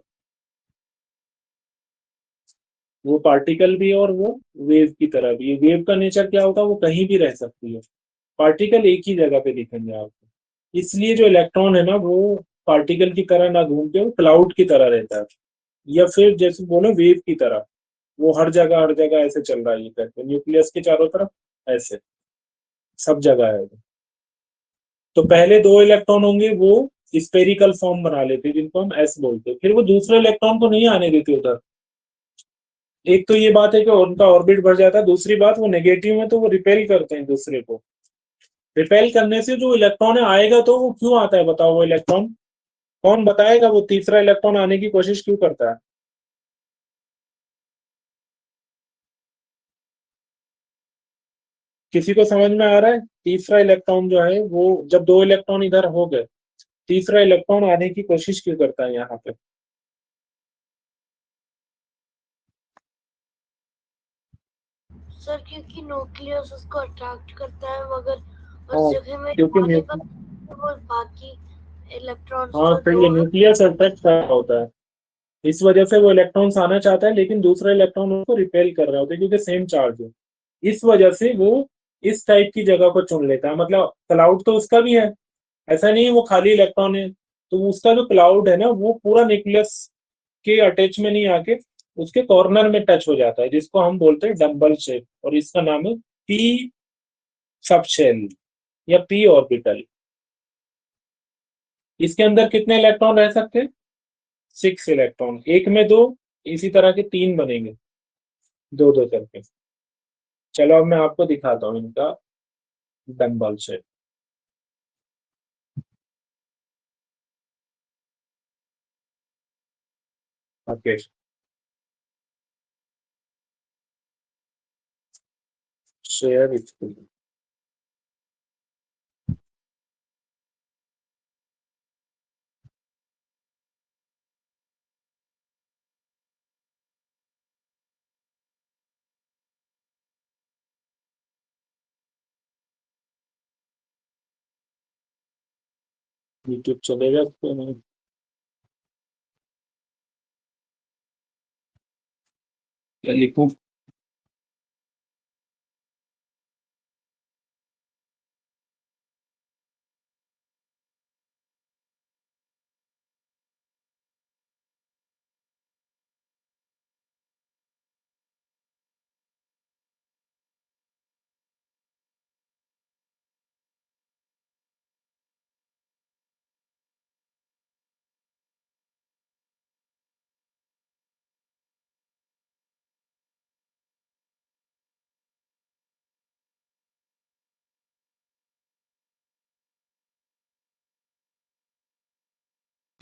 वो पार्टिकल भी है और वो वेव की तरह भी है। वेव का नेचर क्या होता है, वो कहीं भी रह सकती है, पार्टिकल एक ही जगह पे दिखेंगे आपको। इसलिए जो इलेक्ट्रॉन है ना, वो पार्टिकल की तरह ना घूम के वो क्लाउड की तरह रहता है, या फिर जैसे बोलो वेव की तरह, वो हर जगह ऐसे चल रहा है, ये करके न्यूक्लियस के चारों तरफ ऐसे सब जगह है। तो पहले 2 इलेक्ट्रॉन होंगे, वो स्पेरिकल फॉर्म बना लेते हैं, जिनको हम एस बोलते हैं, फिर वो दूसरे इलेक्ट्रॉन को नहीं आने देते उधर। एक तो ये बात है कि उनका ऑर्बिट बढ़ जाता है, दूसरी बात वो नेगेटिव में, तो वो रिपेल करते हैं दूसरे को। रिपेल करने से जो इलेक्ट्रॉन है आएगा, तो वो क्यों आता है बताओ, वो इलेक्ट्रॉन कौन बताएगा, वो तीसरा इलेक्ट्रॉन आने की कोशिश क्यों करता है। किसी को समझ में आ रहा है, तीसरा इलेक्ट्रॉन जो है वो, जब 2 इलेक्ट्रॉन इधर हो गए, तीसरा इलेक्ट्रॉन आने की कोशिश क्यों करता है यहाँ पे। सर क्योंकि न्यूक्लियस उसको अट्रैक्ट करता है, मगर उस हाँ, जगह में क्योंकि आने का वो बाकी इलेक्ट्रॉन्स हाँ, जो फिर दो ये न्यूक्लियस अट्रैक्ट कर रहा होता है, इस वजह से वो इलेक्ट्रॉन्स आना चाहता है, लेकिन दूसरा इलेक्ट्रॉन उसको रिपेल कर रहा होता है, क्योंकि सेम चार्ज है। इस वजह से वो इस टाइप की जगह को चुन लेता है। मतलब क्लाउड तो उसका भी है, ऐसा नहीं है वो खाली इलेक्ट्रॉन है। तो उसका जो क्लाउड है ना, वो पूरा न्यूक्लियस के अटैच में नहीं आके उसके कॉर्नर में टच हो जाता है, जिसको हम बोलते हैं डम्बल शेप, और इसका नाम है पी सबशेल या पी ऑर्बिटल। इसके अंदर कितने इलेक्ट्रॉन रह सकते हैं, 6 इलेक्ट्रॉन, एक में 2, इसी तरह के 3 बनेंगे, 2 2 करके। चलो अब मैं आपको दिखाता हूँ इनका dumbbell shape. Okay, share screen. YouTube चलेगा तो नहीं? क्या लिखूं?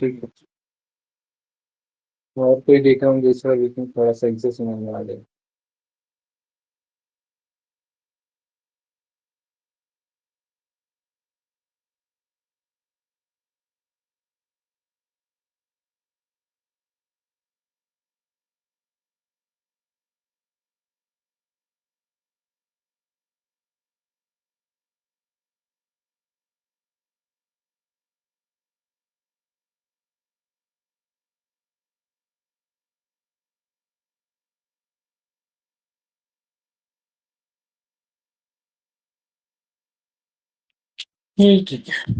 ठीक है, और कोई देखा हूँ दूसरा लिखूं, थोड़ा सा से समझ में आ जाए। ठीक है,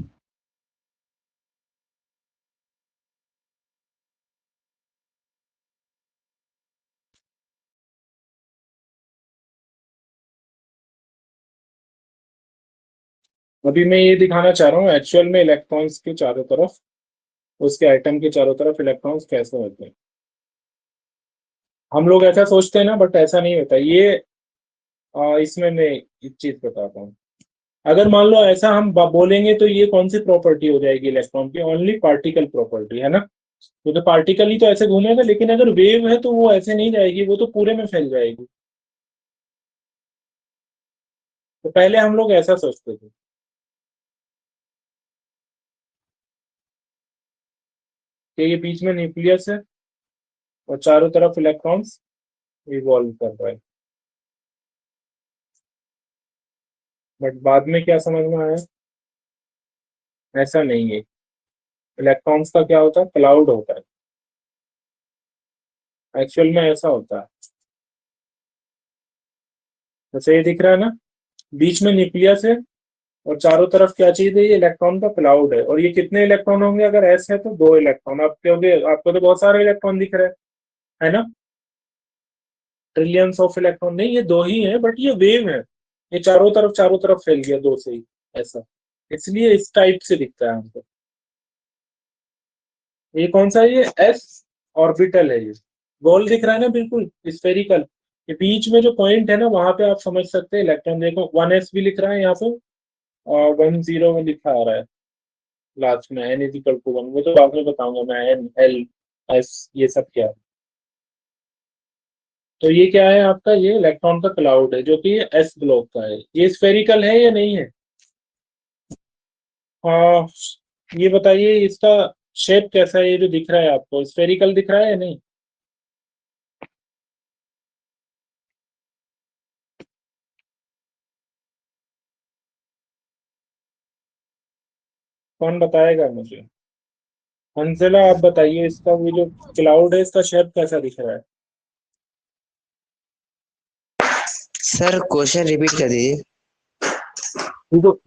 अभी मैं ये दिखाना चाह रहा हूँ एक्चुअल में इलेक्ट्रॉन्स के चारों तरफ, उसके एटम के चारों तरफ इलेक्ट्रॉन्स कैसे होते हैं। हम लोग ऐसा सोचते हैं ना, बट ऐसा नहीं होता ये। इसमें मैं एक चीज बताता हूँ। अगर मान लो ऐसा हम बोलेंगे तो ये कौन सी प्रॉपर्टी हो जाएगी इलेक्ट्रॉन की? ओनली पार्टिकल प्रॉपर्टी है ना। तो पार्टिकल ही तो ऐसे घूमेगा, लेकिन अगर वेव है तो वो ऐसे नहीं जाएगी, वो तो पूरे में फैल जाएगी। तो पहले हम लोग ऐसा सोचते थे कि ये बीच में न्यूक्लियस है और चारों तरफ इलेक्ट्रॉन्स रिवॉल्व कर रहा है। बट बाद में क्या समझ में आया, ऐसा नहीं है। इलेक्ट्रॉन्स का क्या होता है? क्लाउड होता है। एक्चुअल में ऐसा होता है, जैसे ये दिख रहा है ना, बीच में न्यूक्लियस है और चारों तरफ क्या चीज है? ये इलेक्ट्रॉन का क्लाउड है। और ये कितने इलेक्ट्रॉन होंगे? अगर एस है तो 2 इलेक्ट्रॉन। आप क्योंकि आपको तो बहुत सारे इलेक्ट्रॉन दिख रहे हैं, है ना। ट्रिलियंस ऑफ इलेक्ट्रॉन नहीं, ये दो ही है, बट ये वेव है। ये चारों तरफ फैल गया दो से ही, ऐसा। इसलिए इस टाइप से दिखता है हमको। ये कौन सा है? ये एस ऑर्बिटल है। ये गोल दिख रहा है ना, बिल्कुल स्फेरिकल। ये बीच में जो पॉइंट है ना, वहां पे आप समझ सकते हैं इलेक्ट्रॉन। देखो 1s भी लिख रहा है यहाँ पे, और 10 में लिखा आ रहा है लास्ट में, n इज इक्वल टू 1। वो तो बाद में बताऊंगा मैं, n l s ये सब क्या है। तो ये क्या है आपका? ये इलेक्ट्रॉन का क्लाउड है, जो कि एस ब्लॉक का है। ये स्फेरिकल है या नहीं है? हाँ, ये बताइए इसका शेप कैसा है? ये जो दिख रहा है आपको, स्फेरिकल दिख रहा है या नहीं? कौन बताएगा मुझे? अंजला, आप बताइए इसका, वो जो क्लाउड है इसका शेप कैसा दिख रहा है? सर क्वेश्चन रिपीट कर दीजिए।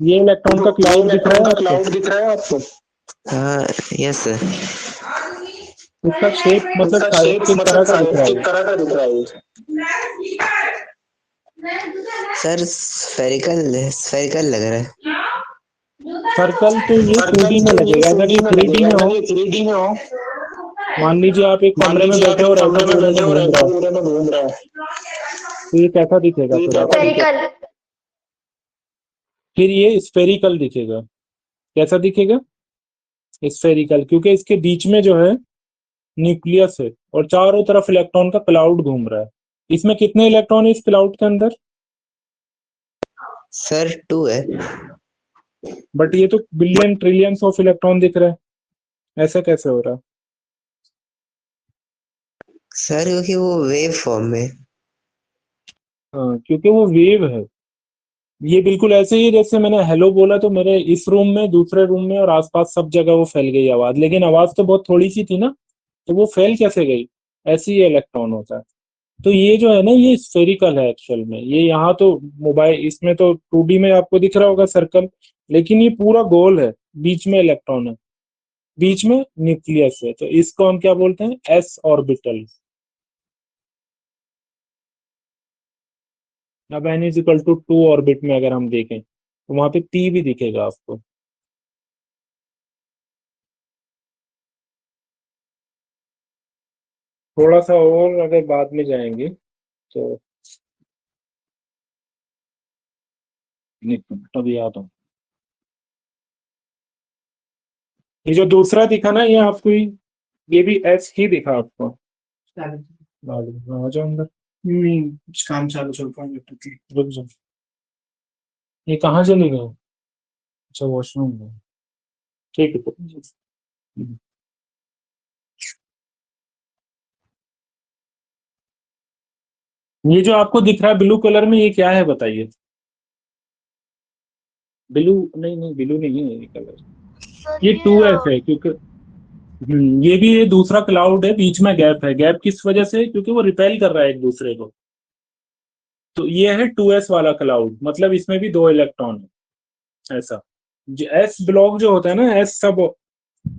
ये इलेक्ट्रॉन का क्लाउड दिख रहा है आपको? क्लाउड दिख रहा है आपको? हाँ, यस सर। इसका शेप मतलब इसका साइज शेप किस तरह मतलब का दिख रहा है? किस तरह का दिख रहा है? सर स्फेरिकल लग रहा है। सर्कल तो ये 2D में लगेगा। अगर ये 3D में हो, 3D में हो, मान लीजिए आप एक मान कमरे में लीजिए आप बैठे हो एक और ऐसा कमरे में पूरे में बैठे हो और घूम ऐसा रहा है, पूरे में घूम रहा है, तो ये कैसा दिखेगा? तो ये फिर कैसा आपको दिखेगा? स्फेरिकल। फिर ये स्फेरिकल दिखेगा। कैसा दिखेगा? स्फेरिकल, क्योंकि इसके बीच में जो है न्यूक्लियस है और चारों तरफ इलेक्ट्रॉन का क्लाउड घूम रहा है। इसमें कितने इलेक्ट्रॉन है इस क्लाउड के अंदर? सर 2 है। बट ये तो बिलियन ट्रिलियंस ऑफ इलेक्ट्रॉन दिख रहा है, ऐसा कैसे हो रहा है? सर क्योंकि वो वेव फॉर्म में। हाँ, क्योंकि वो वेव है। ये बिल्कुल ऐसे ही जैसे मैंने हेलो बोला तो मेरे इस रूम में, दूसरे रूम में और आसपास सब जगह वो फैल गई आवाज, लेकिन आवाज तो बहुत थोड़ी सी थी ना, तो वो फैल कैसे गई? ऐसे ही इलेक्ट्रॉन होता है। तो ये जो है ना, ये स्फेरिकल है एक्चुअल में। ये यहाँ तो मोबाइल इसमें तो 2D में आपको दिख रहा होगा सर्कल, लेकिन ये पूरा गोल है, बीच में इलेक्ट्रॉन है, बीच में न्यूक्लियस है, तो इसको हम क्या बोलते हैं? S orbital. अब n is equal to 2 orbit में अगर हम देखें तो वहां पे p भी दिखेगा आपको। थोड़ा सा और अगर बाद में जाएंगे तो अभी आता हूँ। ये जो दूसरा दिखा ना, ये आपको ये भी एस ही दिखा आपको। आ जाओ अंदर। कुछ काम चालू चल रहा है, रुक जाओ। ये कहाँ चले गए? अच्छा, वॉशरूम में। ठीक है तो। ये जो आपको दिख रहा है ब्लू कलर में, ये क्या है बताइए? ब्लू नहीं, नहीं ब्लू नहीं है ये कलर। सर ये 2s है, क्योंकि ये भी ये दूसरा क्लाउड है, बीच में गैप है। गैप किस वजह से? क्योंकि वो रिपेल कर रहा है एक दूसरे को। तो ये है 2s वाला क्लाउड, मतलब इसमें भी 2 इलेक्ट्रॉन है ऐसा। जो एस ब्लॉक जो होता है ना, एस सब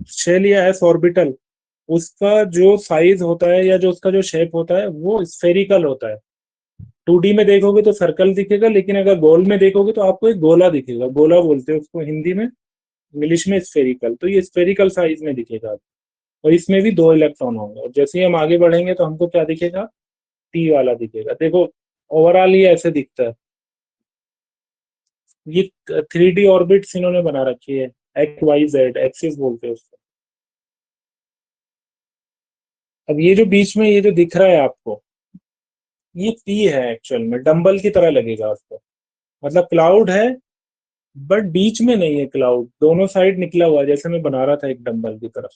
शेल या एस ऑर्बिटल, उसका जो साइज होता है या जो उसका जो शेप होता है वो स्फेरिकल होता है। 2D में देखोगे तो सर्कल दिखेगा, लेकिन अगर गोल में देखोगे तो आपको एक गोला दिखेगा। गोला बोलते हैं उसको हिंदी में, इंग्लिश में स्फेरिकल। तो ये स्फेरिकल साइज में दिखेगा, और इसमें भी 2 इलेक्ट्रॉन होंगे। और जैसे ही हम आगे बढ़ेंगे तो हमको क्या दिखेगा? टी वाला दिखेगा। देखो ओवरऑल ये ऐसे दिखता है। ये 3D ऑर्बिट्स इन्होंने बना रखी है, एक्स वाई जेड एक्सिस बोलते हैं उसको। अब ये जो बीच में ये जो दिख रहा है आपको, ये पी है एक्चुअल में, डंबल की तरह लगेगा आपको। मतलब क्लाउड है, बट बीच में नहीं है क्लाउड, दोनों साइड निकला हुआ है, जैसे मैं बना रहा था एक डंबल की तरह।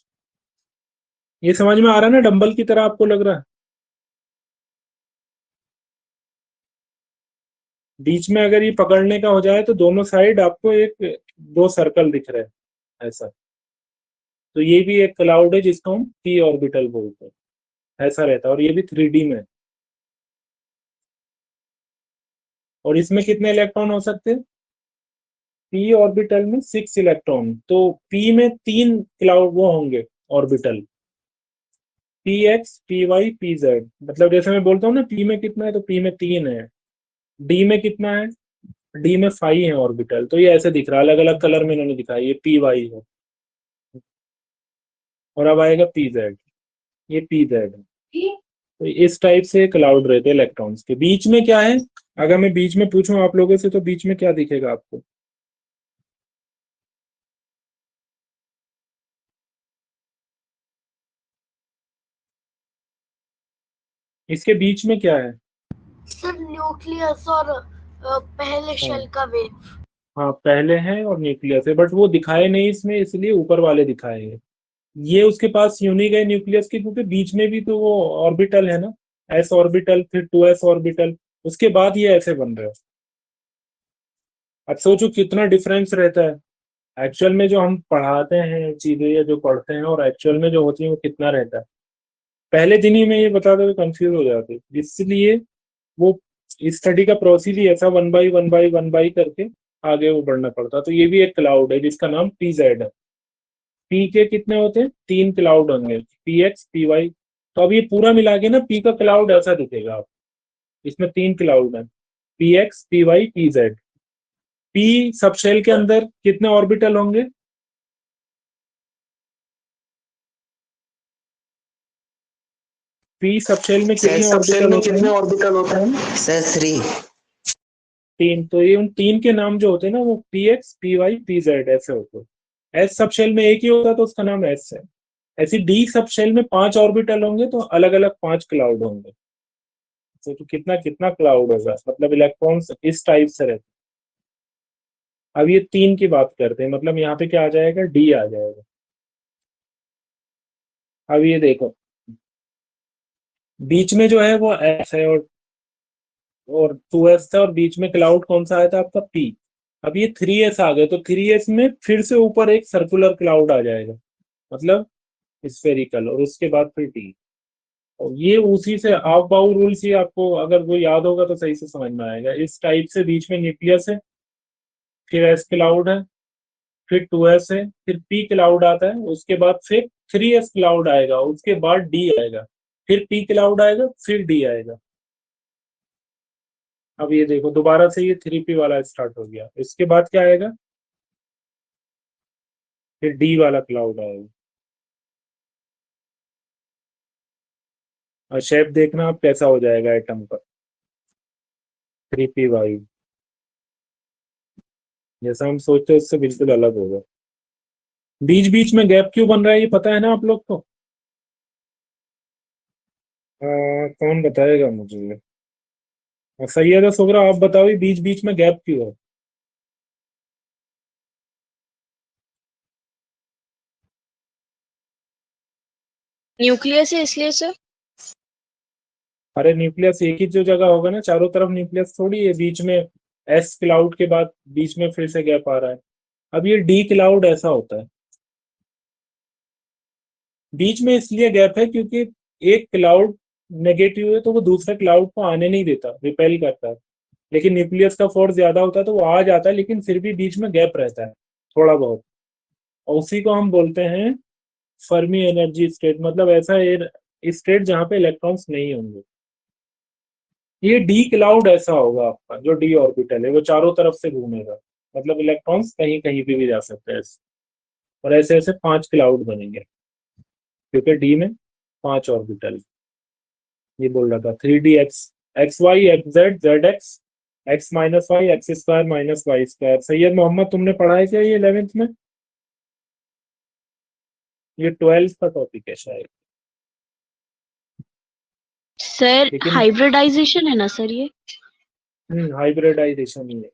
ये समझ में आ रहा है ना? डंबल की तरह आपको लग रहा है। बीच में अगर ये पकड़ने का हो जाए तो दोनों साइड आपको एक 2 सर्कल दिख रहे हैं ऐसा। तो ये भी एक क्लाउड है जिसको हम पी ऑर्बिटल बोलते हैं। ऐसा रहता है, और ये भी 3D में। और इसमें कितने इलेक्ट्रॉन हो सकते हैं? पी ऑर्बिटल में 6 इलेक्ट्रॉन। तो पी में 3 क्लाउड वो होंगे orbital, P X P Y P Z. मतलब जैसे मैं बोलता हूँ ना पी में कितना है, तो पी में 3 है। डी में कितना है? डी में 5 है ऑर्बिटल। तो ये ऐसे दिख रहा है, अलग अलग कलर में इन्होंने दिखाया, ये पी वाई है। और अब आएगा पी जेड, ये पी जेड है। तो इस टाइप से क्लाउड रहते हैं इलेक्ट्रॉन्स के। बीच में क्या है? अगर मैं बीच में पूछूं आप लोगों से तो बीच में क्या दिखेगा आपको? इसके बीच में क्या है? सर न्यूक्लियस और पहले शेल का वेव। हाँ, पहले है और न्यूक्लियस है, बट वो दिखाए नहीं इसमें, इसलिए ऊपर वाले दिखाए हैं। ये उसके पास यूनिक है न्यूक्लियस की, क्योंकि बीच में भी तो वो ऑर्बिटल है ना, एस ऑर्बिटल, फिर 2s ऑर्बिटल, उसके बाद ये ऐसे बन रहे हैं। अब सोचो कितना डिफरेंस रहता है एक्चुअल में जो हम पढ़ाते हैं चीजें या जो पढ़ते हैं, और एक्चुअल में जो होती है वो कितना रहता है। पहले दिन ही में ये बताते हुए कंफ्यूज हो जाते, इसलिए वो स्टडी का प्रोसेस ही ऐसा 1 बाई 1 करके आगे वो बढ़ना पड़ता। तो ये भी एक क्लाउड है जिसका नाम पी जेड है। पी के कितने होते हैं? 3 क्लाउड होंगे, पी एक्स पी वाई। तो अब ये पूरा मिला के ना पी का क्लाउड ऐसा दिखेगा आप। इसमें 3 क्लाउड है, P X P Y P Z. P subshell के अंदर कितने ऑर्बिटल होंगे? पी सबशेल में कितने ऑर्बिटल होते हैं? ऑर्बिटल होते हैं? सर 3। 3। तो ये उन 3 के नाम जो होते हैं ना, वो P X P Y P Z ऐसे होते हैं। एस सबशेल में एक ही होता है तो उसका नाम एस है। ऐसी डी सबशेल में 5 ऑर्बिटल होंगे तो अलग अलग 5 क्लाउड होंगे। तो कितना कितना क्लाउड होगा, मतलब इलेक्ट्रॉन्स इस टाइप से रहते हैं। अब ये 3 की बात करते हैं, मतलब यहाँ पे क्या आ जाएगा? डी आ जाएगा। अब ये देखो बीच में जो है वो एस है, और और 2s था और बीच में क्लाउड कौन सा आया था आपका p। अब ये 3s आ गए तो 3s में फिर से ऊपर एक सर्कुलर क्लाउड आ जाएगा, मतलब स्फेरिकल, और उसके बाद फिर t। और ये उसी से हाफ बाउ रूल से आपको अगर वो याद होगा तो सही से समझ में आएगा। इस टाइप से बीच में न्यूक्लियस है, फिर एस क्लाउड है, फिर 2s है, फिर p क्लाउड आता है, उसके बाद फिर 3s क्लाउड आएगा, उसके बाद d आएगा, फिर p क्लाउड आएगा, फिर d आएगा। अब ये देखो दोबारा से ये 3p वाला स्टार्ट हो गया, इसके बाद क्या आएगा, फिर d वाला क्लाउड आएगा। और शेप देखना आप कैसा हो जाएगा एटम का, 3p वायु, जैसा हम सोचते हैं उससे बिल्कुल अलग होगा। बीच बीच में गैप क्यों बन रहा है ये पता है ना आप लोग को? कौन बताएगा मुझे? सैयद सुगरा आप बताओ, ये बीच बीच में गैप क्यों है? न्यूक्लियस है इसलिए सर। अरे न्यूक्लियस एक ही जो जगह होगा ना, चारों तरफ न्यूक्लियस थोड़ी है, बीच में एस क्लाउड के बाद बीच में फिर से गैप आ रहा है। अब ये डी क्लाउड ऐसा होता है, बीच में इसलिए गैप है क्योंकि एक क्लाउड नेगेटिव है तो वो दूसरे क्लाउड को आने नहीं देता, रिपेल करता है। लेकिन न्यूक्लियस का फोर्स ज्यादा होता है तो वो आ जाता है, लेकिन फिर भी बीच में गैप रहता है थोड़ा बहुत, और उसी को हम बोलते हैं फर्मी एनर्जी स्टेट, मतलब ऐसा स्टेट जहाँ पे इलेक्ट्रॉन्स नहीं होंगे। ये डी क्लाउड ऐसा होगा आपका, जो डी ऑर्बिटल है वो चारों तरफ से घूमेगा, मतलब इलेक्ट्रॉन्स कहीं कहीं पे भी जा सकते हैं। और ऐसे ऐसे 5 क्लाउड बनेंगे क्योंकि डी में 5 ऑर्बिटल। ये बोल रहा था 3D X, X Y X Z Z X, X minus Y X square minus Y square. Syed Mohammad तुमने पढ़ा है क्या ये 11th में? ये 12th का टॉपिक है शायद, सर लेकिन हाइब्रिडाइजेशन है ना सर ये। हाइब्रिडाइजेशन ही है।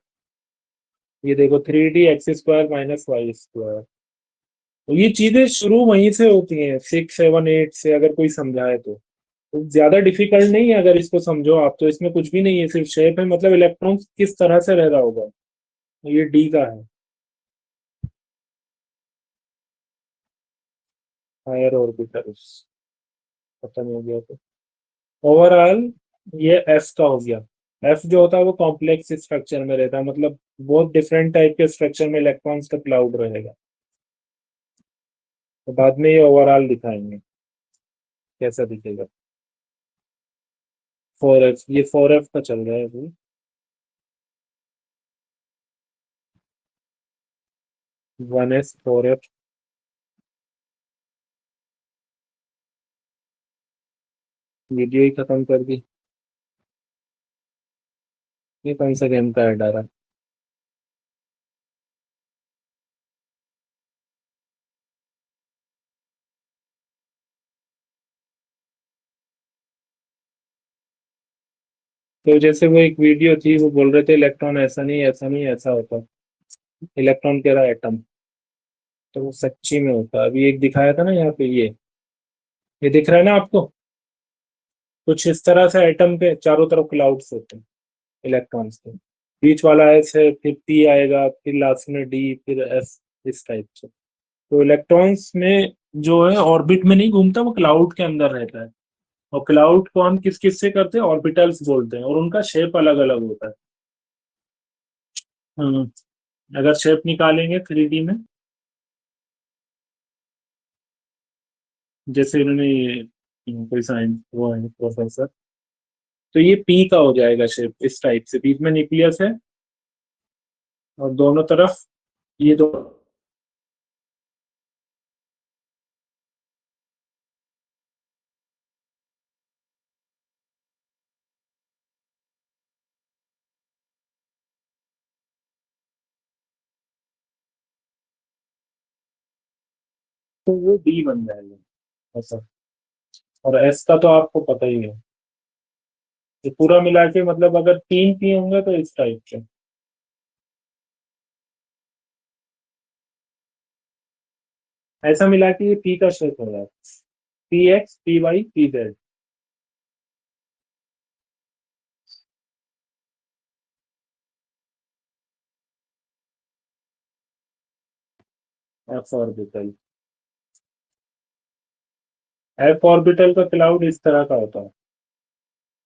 ये देखो 3D X square minus Y square, तो ये चीजें शुरू वहीं से होती हैं 6 7 8 से, अगर कोई समझाए तो ज्यादा डिफिकल्ट नहीं है अगर इसको समझो आप, तो इसमें कुछ भी नहीं है, सिर्फ शेप है, मतलब इलेक्ट्रॉन किस तरह से रह रहा होगा। ये डी का है, हायर ऑर्बिटल्स, खत्म हो गया तो ओवरऑल ये एफ का हो गया। एफ जो होता है वो कॉम्प्लेक्स स्ट्रक्चर में रहता है, मतलब बहुत डिफरेंट टाइप के स्ट्रक्चर में इलेक्ट्रॉन्स का क्लाउड रहेगा। तो बाद में ये ओवरऑल दिखाएंगे कैसा दिखेगा। 4f, ये 4f का चल रहा है अभी। वन एस 4f, वीडियो ही खत्म कर दी। ये कौन सा गेम का ऐड आ रहा है? तो जैसे वो एक वीडियो थी, वो बोल रहे थे इलेक्ट्रॉन ऐसा नहीं ऐसा नहीं ऐसा होता, इलेक्ट्रॉन कह रहा है एटम, तो वो सच्ची में होता है। अभी एक दिखाया था ना यहाँ पे, ये दिख रहा है ना आपको? कुछ इस तरह से एटम के चारों तरफ क्लाउड्स होते हैं इलेक्ट्रॉन्स के, बीच वाला एस है, फिर पी आएगा, फिर लास्ट में डी, फिर एस, इस टाइप से। तो इलेक्ट्रॉन्स में जो है ऑर्बिट में नहीं घूमता, वो क्लाउड के अंदर रहता है। और क्लाउड को हम किस किस से करते हैं, ऑर्बिटल्स बोलते हैं, और उनका शेप अलग अलग होता है। हम्म, अगर शेप निकालेंगे 3D में, जैसे इन्होंने कोई साइंस वो है प्रोफेसर, तो ये पी का हो जाएगा शेप इस टाइप से, बीच में न्यूक्लियस है और दोनों तरफ ये दो, तो वो डी बन जाएगा ऐसा। और एस का तो आपको पता ही है, ये पूरा मिला के, मतलब अगर 3 पी होंगे तो इस टाइप से। ऐसा मिला के ये पी का शेप हो जाएगा, P X P Y P Z. F orbital. F orbital का क्लाउड इस तरह का होता है,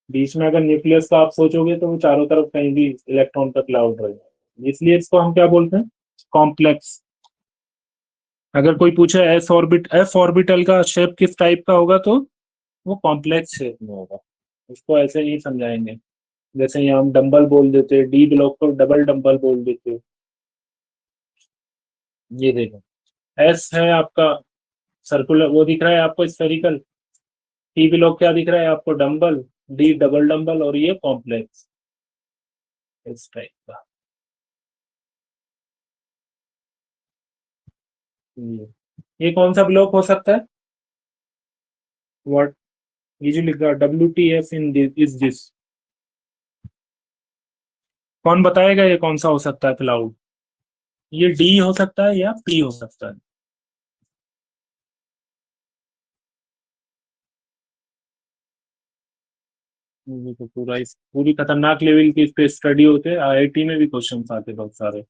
बीच में अगर न्यूक्लियस का आप सोचोगे तो वो चारों तरफ कहीं भी इलेक्ट्रॉन का क्लाउड रहेगा, इसलिए इसको हम क्या बोलते हैं, कॉम्प्लेक्स। अगर कोई पूछे एफ ऑर्बिटल का शेप किस टाइप का होगा तो वो कॉम्प्लेक्स शेप में होगा, उसको ऐसे नहीं समझाएंगे। जैसे यहाँ हम डंबल बोल देते, डी ब्लॉक को डबल डंबल बोल देते। ये देखो, एस है आपका सर्कुलर, वो दिख रहा है आपको स्फेरिकल, टी ब्लॉक क्या दिख रहा है आपको, डंबल, डी डबल डंबल, और ये कॉम्प्लेक्स इस टाइप का। ये कौन सा ब्लॉक हो सकता है, व्हाट ये जो लिखा WTF इन इज दिस, कौन बताएगा ये कौन सा हो सकता है क्लाउड, ये डी हो सकता है या पी हो सकता है। ये तो पूरा इस पूरी खतरनाक लेवल की इस पे स्टडी होते हैं, IIT में भी क्वेश्चन आते बहुत सारे।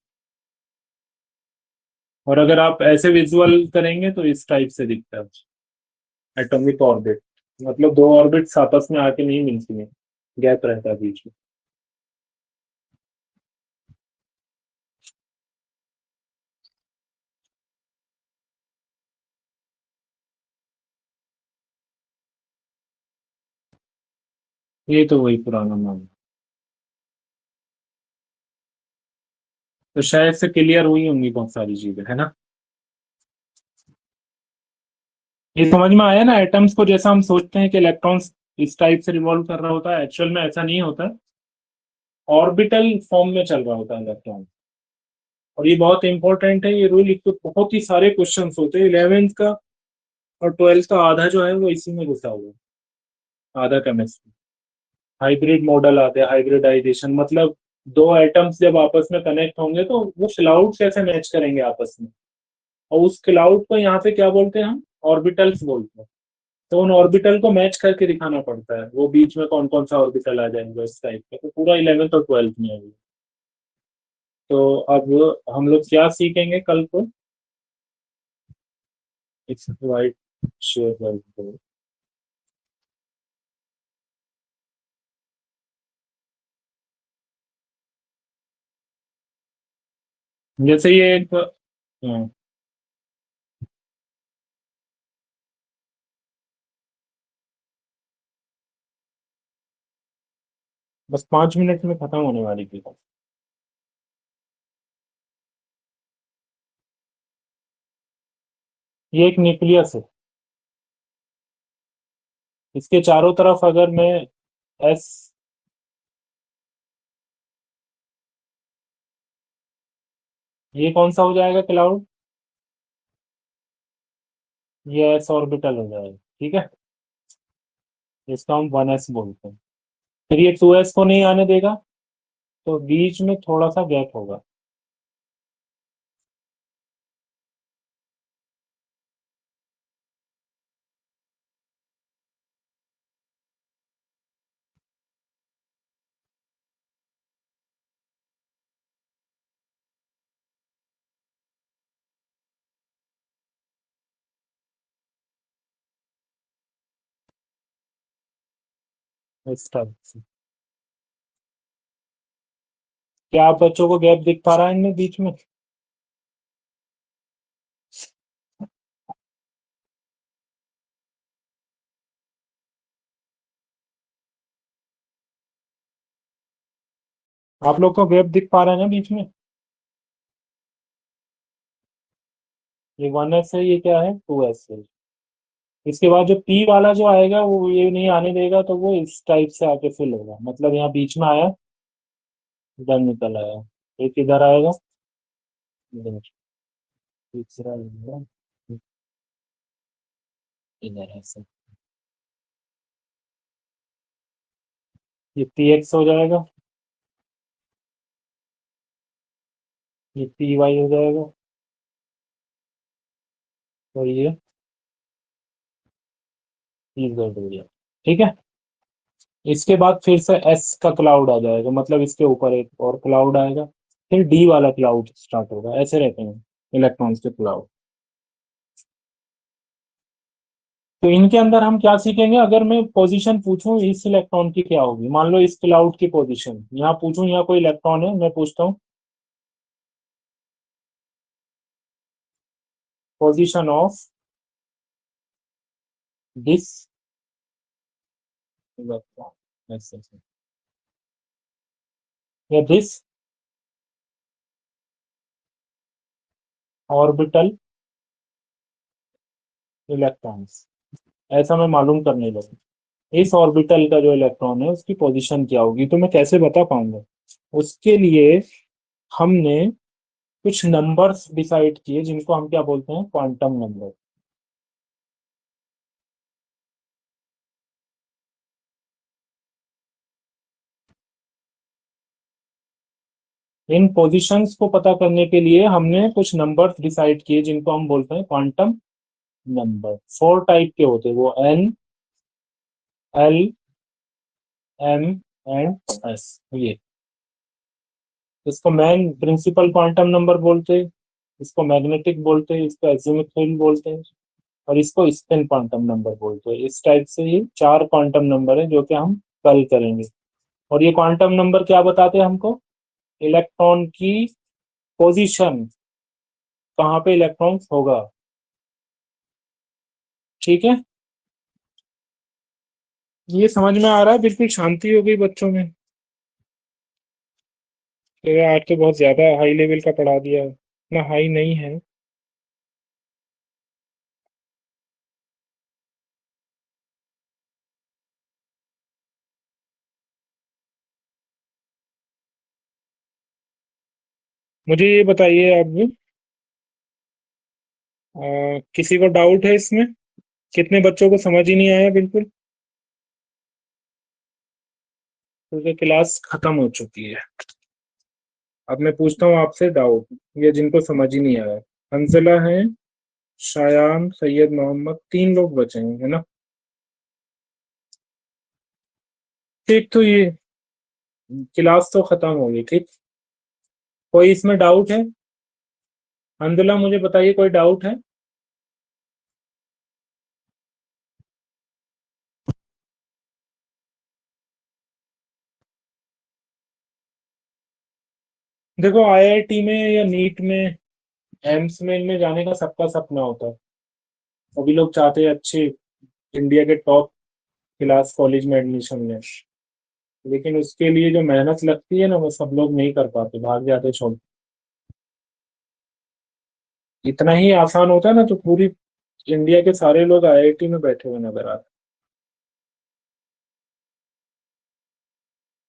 और अगर आप ऐसे विजुअल करेंगे तो इस टाइप से दिखता है एटॉमिक ऑर्बिट, मतलब दो ऑर्बिट्स आपस में आके नहीं मिलती हैं, गैप रहता है बीच में। ये तो वही पुराना नाम है। तो शायद से क्लियर हुई होंगी बहुत सारी चीजें, है ना। ये समझ में आया ना, एटम्स को जैसा हम सोचते हैं कि इलेक्ट्रॉन्स इस टाइप से रिवॉल्व कर रहा होता है, एक्चुअल में ऐसा नहीं होता, ऑर्बिटल फॉर्म में चल रहा होता है इलेक्ट्रॉन। और ये बहुत इंपॉर्टेंट है ये रूल, तो बहुत ही सारे क्वेश्चंस होते हैं 11th का और 12th का, आधा जो है वो इसी में घुसा हुआ है, आधा केमिस्ट्री। हाइब्रिड मॉडल आते हैं, हाइब्रिडाइजेशन, मतलब दो एटम्स जब आपस में कनेक्ट होंगे तो वो क्लाउड कैसे मैच करेंगे आपस में, और उस क्लाउड को यहाँ पे क्या बोलते हैं हम, ऑर्बिटल्स बोलते हैं। तो उन ऑर्बिटल को मैच करके दिखाना पड़ता है, वो बीच में कौन कौन सा ऑर्बिटल आ जाएंगे इस टाइप का, तो पूरा 11th और 12th में है। तो अब हम लोग क्या सीखेंगे कल को, इट्स वाइट शेयर, जैसे ये एक बस 5 मिनट में खत्म होने वाली थी। ये एक न्यूक्लियस है, इसके चारों तरफ अगर मैं एस, ये कौन सा हो जाएगा क्लाउड, ये एस ऑर्बिटल हो जाएगा, ठीक है, इसका हम 1s बोलते हैं। फिर ये 2s को नहीं आने देगा, तो बीच में थोड़ा सा गैप होगा, इस टाइप से। क्या आप बच्चों को गैप दिख पा रहा है इनमें बीच में, आप लोग को गैप दिख पा रहा है ना बीच में, ये 1s है, ये क्या है 2s है। इसके बाद जो P वाला जो आएगा वो ये नहीं आने देगा, तो वो इस टाइप से आके फिल होगा, मतलब यहाँ बीच में आया, इधर निकल आया, एक इधर आएगा, इधर, तीसरा इधर, इधर ऐसे, ये PX हो जाएगा, ये PY हो जाएगा, और ये PZ हो जाएगा, ठीक है। इसके बाद फिर से S का क्लाउड आ जाएगा, मतलब इसके ऊपर एक और क्लाउड आएगा, फिर D वाला क्लाउड स्टार्ट होगा, ऐसे रहते हैं इलेक्ट्रॉन्स के क्लाउड। तो इनके अंदर हम क्या सीखेंगे, अगर मैं पोजीशन पूछूं इस इलेक्ट्रॉन की क्या होगी, मान लो इस क्लाउड की पोजीशन यहाँ पूछूं, यहाँ कोई इलेक्ट्रॉन है, मैं पूछता हूँ पोजीशन ऑफ दिस इलेक्ट्रॉन ऐसे या दिस ऑर्बिटल इलेक्ट्रॉन्स, ऐसा मैं मालूम करने लगा इस ऑर्बिटल का जो इलेक्ट्रॉन है उसकी पोजीशन क्या होगी, तो मैं कैसे बता पाऊंगा। उसके लिए हमने कुछ नंबर्स डिसाइड किए जिनको हम क्या बोलते हैं, क्वांटम नंबर। इन पोजीशंस को पता करने के लिए हमने कुछ नंबर्स डिसाइड किए जिनको हम बोलते हैं क्वांटम नंबर। 4 टाइप के होते हैं वो, N, L, M and S. ये इसको मैन प्रिंसिपल क्वांटम नंबर बोलते हैं, इसको मैग्नेटिक बोलते हैं, इसको एजीमुथल बोलते हैं, और इसको स्पिन क्वांटम नंबर बोलते हैं। इस टाइप से ये 4 क्वांटम नंबर है जो कि हम कल करेंगे। और ये क्वांटम नंबर क्या बताते हैं हमको, इलेक्ट्रॉन की पोजीशन, कहाँ पे इलेक्ट्रॉन होगा। ठीक है, ये समझ में आ रहा है, बिल्कुल शांति हो गई बच्चों में। तो आज तो बहुत ज्यादा हाई लेवल का पढ़ा दिया, इतना हाई नहीं है। मुझे ये बताइए अब, किसी को डाउट है इसमें, कितने बच्चों को समझ ही नहीं आया बिल्कुल, क्योंकि क्लास खत्म हो चुकी है। अब मैं पूछता हूँ आपसे डाउट, ये जिनको समझ ही नहीं आया। हंसला है, शायान, सैयद मोहम्मद, 3 लोग बचे हैं, है ना। ठीक, तो ये क्लास तो खत्म होगी। ठीक, कोई इसमें डाउट है? हंसला मुझे बताइए, कोई डाउट है? देखो, आईआईटी में या नीट में, एम्स में, इनमें जाने का सबका सपना होता है। सभी लोग चाहते हैं अच्छे इंडिया के टॉप क्लास कॉलेज में एडमिशन लें, लेकिन उसके लिए जो मेहनत लगती है ना, वो सब लोग नहीं कर पाते, भाग जाते छोड़। इतना ही आसान होता है ना, तो पूरी इंडिया के सारे लोग आईआईटी में बैठे हुए नजर आते।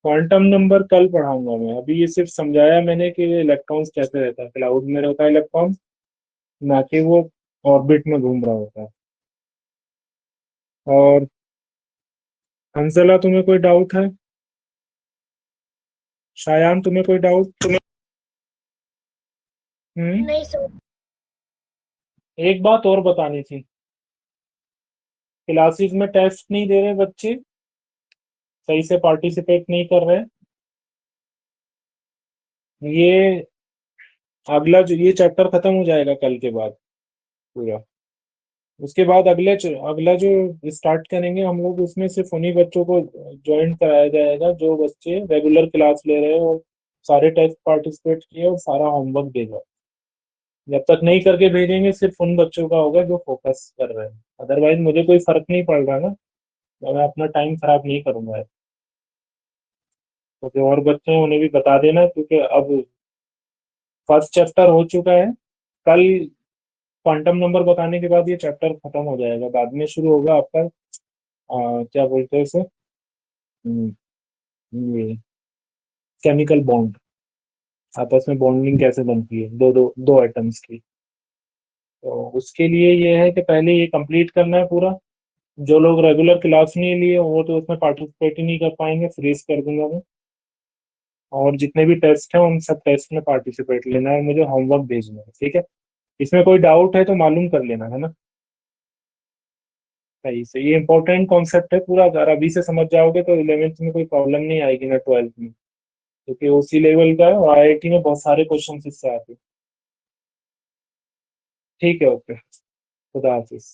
क्वांटम नंबर कल पढ़ाऊंगा मैं, अभी ये सिर्फ समझाया मैंने कि इलेक्ट्रॉन्स कैसे रहता है, क्लाउड में रहता है इलेक्ट्रॉन, ना कि वो ऑर्बिट में घूम रहा होता है। और हंसला, तुम्हें कोई डाउट है? शायान, तुम्हें कोई डाउट? नहीं सर। एक बात और बतानी थी, क्लासेस में टेस्ट नहीं दे रहे बच्चे, सही से पार्टिसिपेट नहीं कर रहे। ये अगला जो ये चैप्टर खत्म हो जाएगा कल के बाद पूरा, उसके बाद अगला जो स्टार्ट करेंगे हम लोग, उसमें सिर्फ उन्हीं बच्चों को ज्वाइन कराया जाएगा जो बच्चे रेगुलर क्लास ले रहे हैं और सारे टेस्ट पार्टिसिपेट किए और सारा होमवर्क भेजा। जब तक नहीं करके भेजेंगे, सिर्फ उन बच्चों का होगा जो फोकस कर रहे हैं। अदरवाइज मुझे कोई फर्क नहीं पड़ रहा ना, तो मैं अपना टाइम खराब नहीं करूंगा। तो जो और बच्चे हैं उन्हें भी बता देना, क्योंकि अब फर्स्ट चैप्टर हो चुका है। कल क्वांटम नंबर बताने के बाद ये चैप्टर खत्म हो जाएगा, बाद में शुरू होगा आपका क्या बोलते हैं इसे, हम्म, ये केमिकल बॉन्ड, आपस में बॉन्डिंग कैसे बनती है दो दो दो एटम्स की। तो उसके लिए ये है कि पहले ये कंप्लीट करना है पूरा। जो लोग रेगुलर क्लास नहीं लिए वो तो उसमें पार्टिसिपेट ही नहीं कर पाएंगे, फ्रीज कर दूंगा मैं। और जितने भी टेस्ट हैं उन सब टेस्ट में पार्टिसिपेट लेना है, मुझे होमवर्क भेजना है। ठीक है, इसमें कोई डाउट है तो मालूम कर लेना, है ना। सही से, ये इंपॉर्टेंट कॉन्सेप्ट है पूरा, अगर अभी से समझ जाओगे तो 11th में कोई प्रॉब्लम नहीं आएगी ना 12th में, क्योंकि उसी लेवल का है और आईआईटी में बहुत सारे क्वेश्चन इससे आते हैं। ठीक है, ओके, खुदा हाफिज।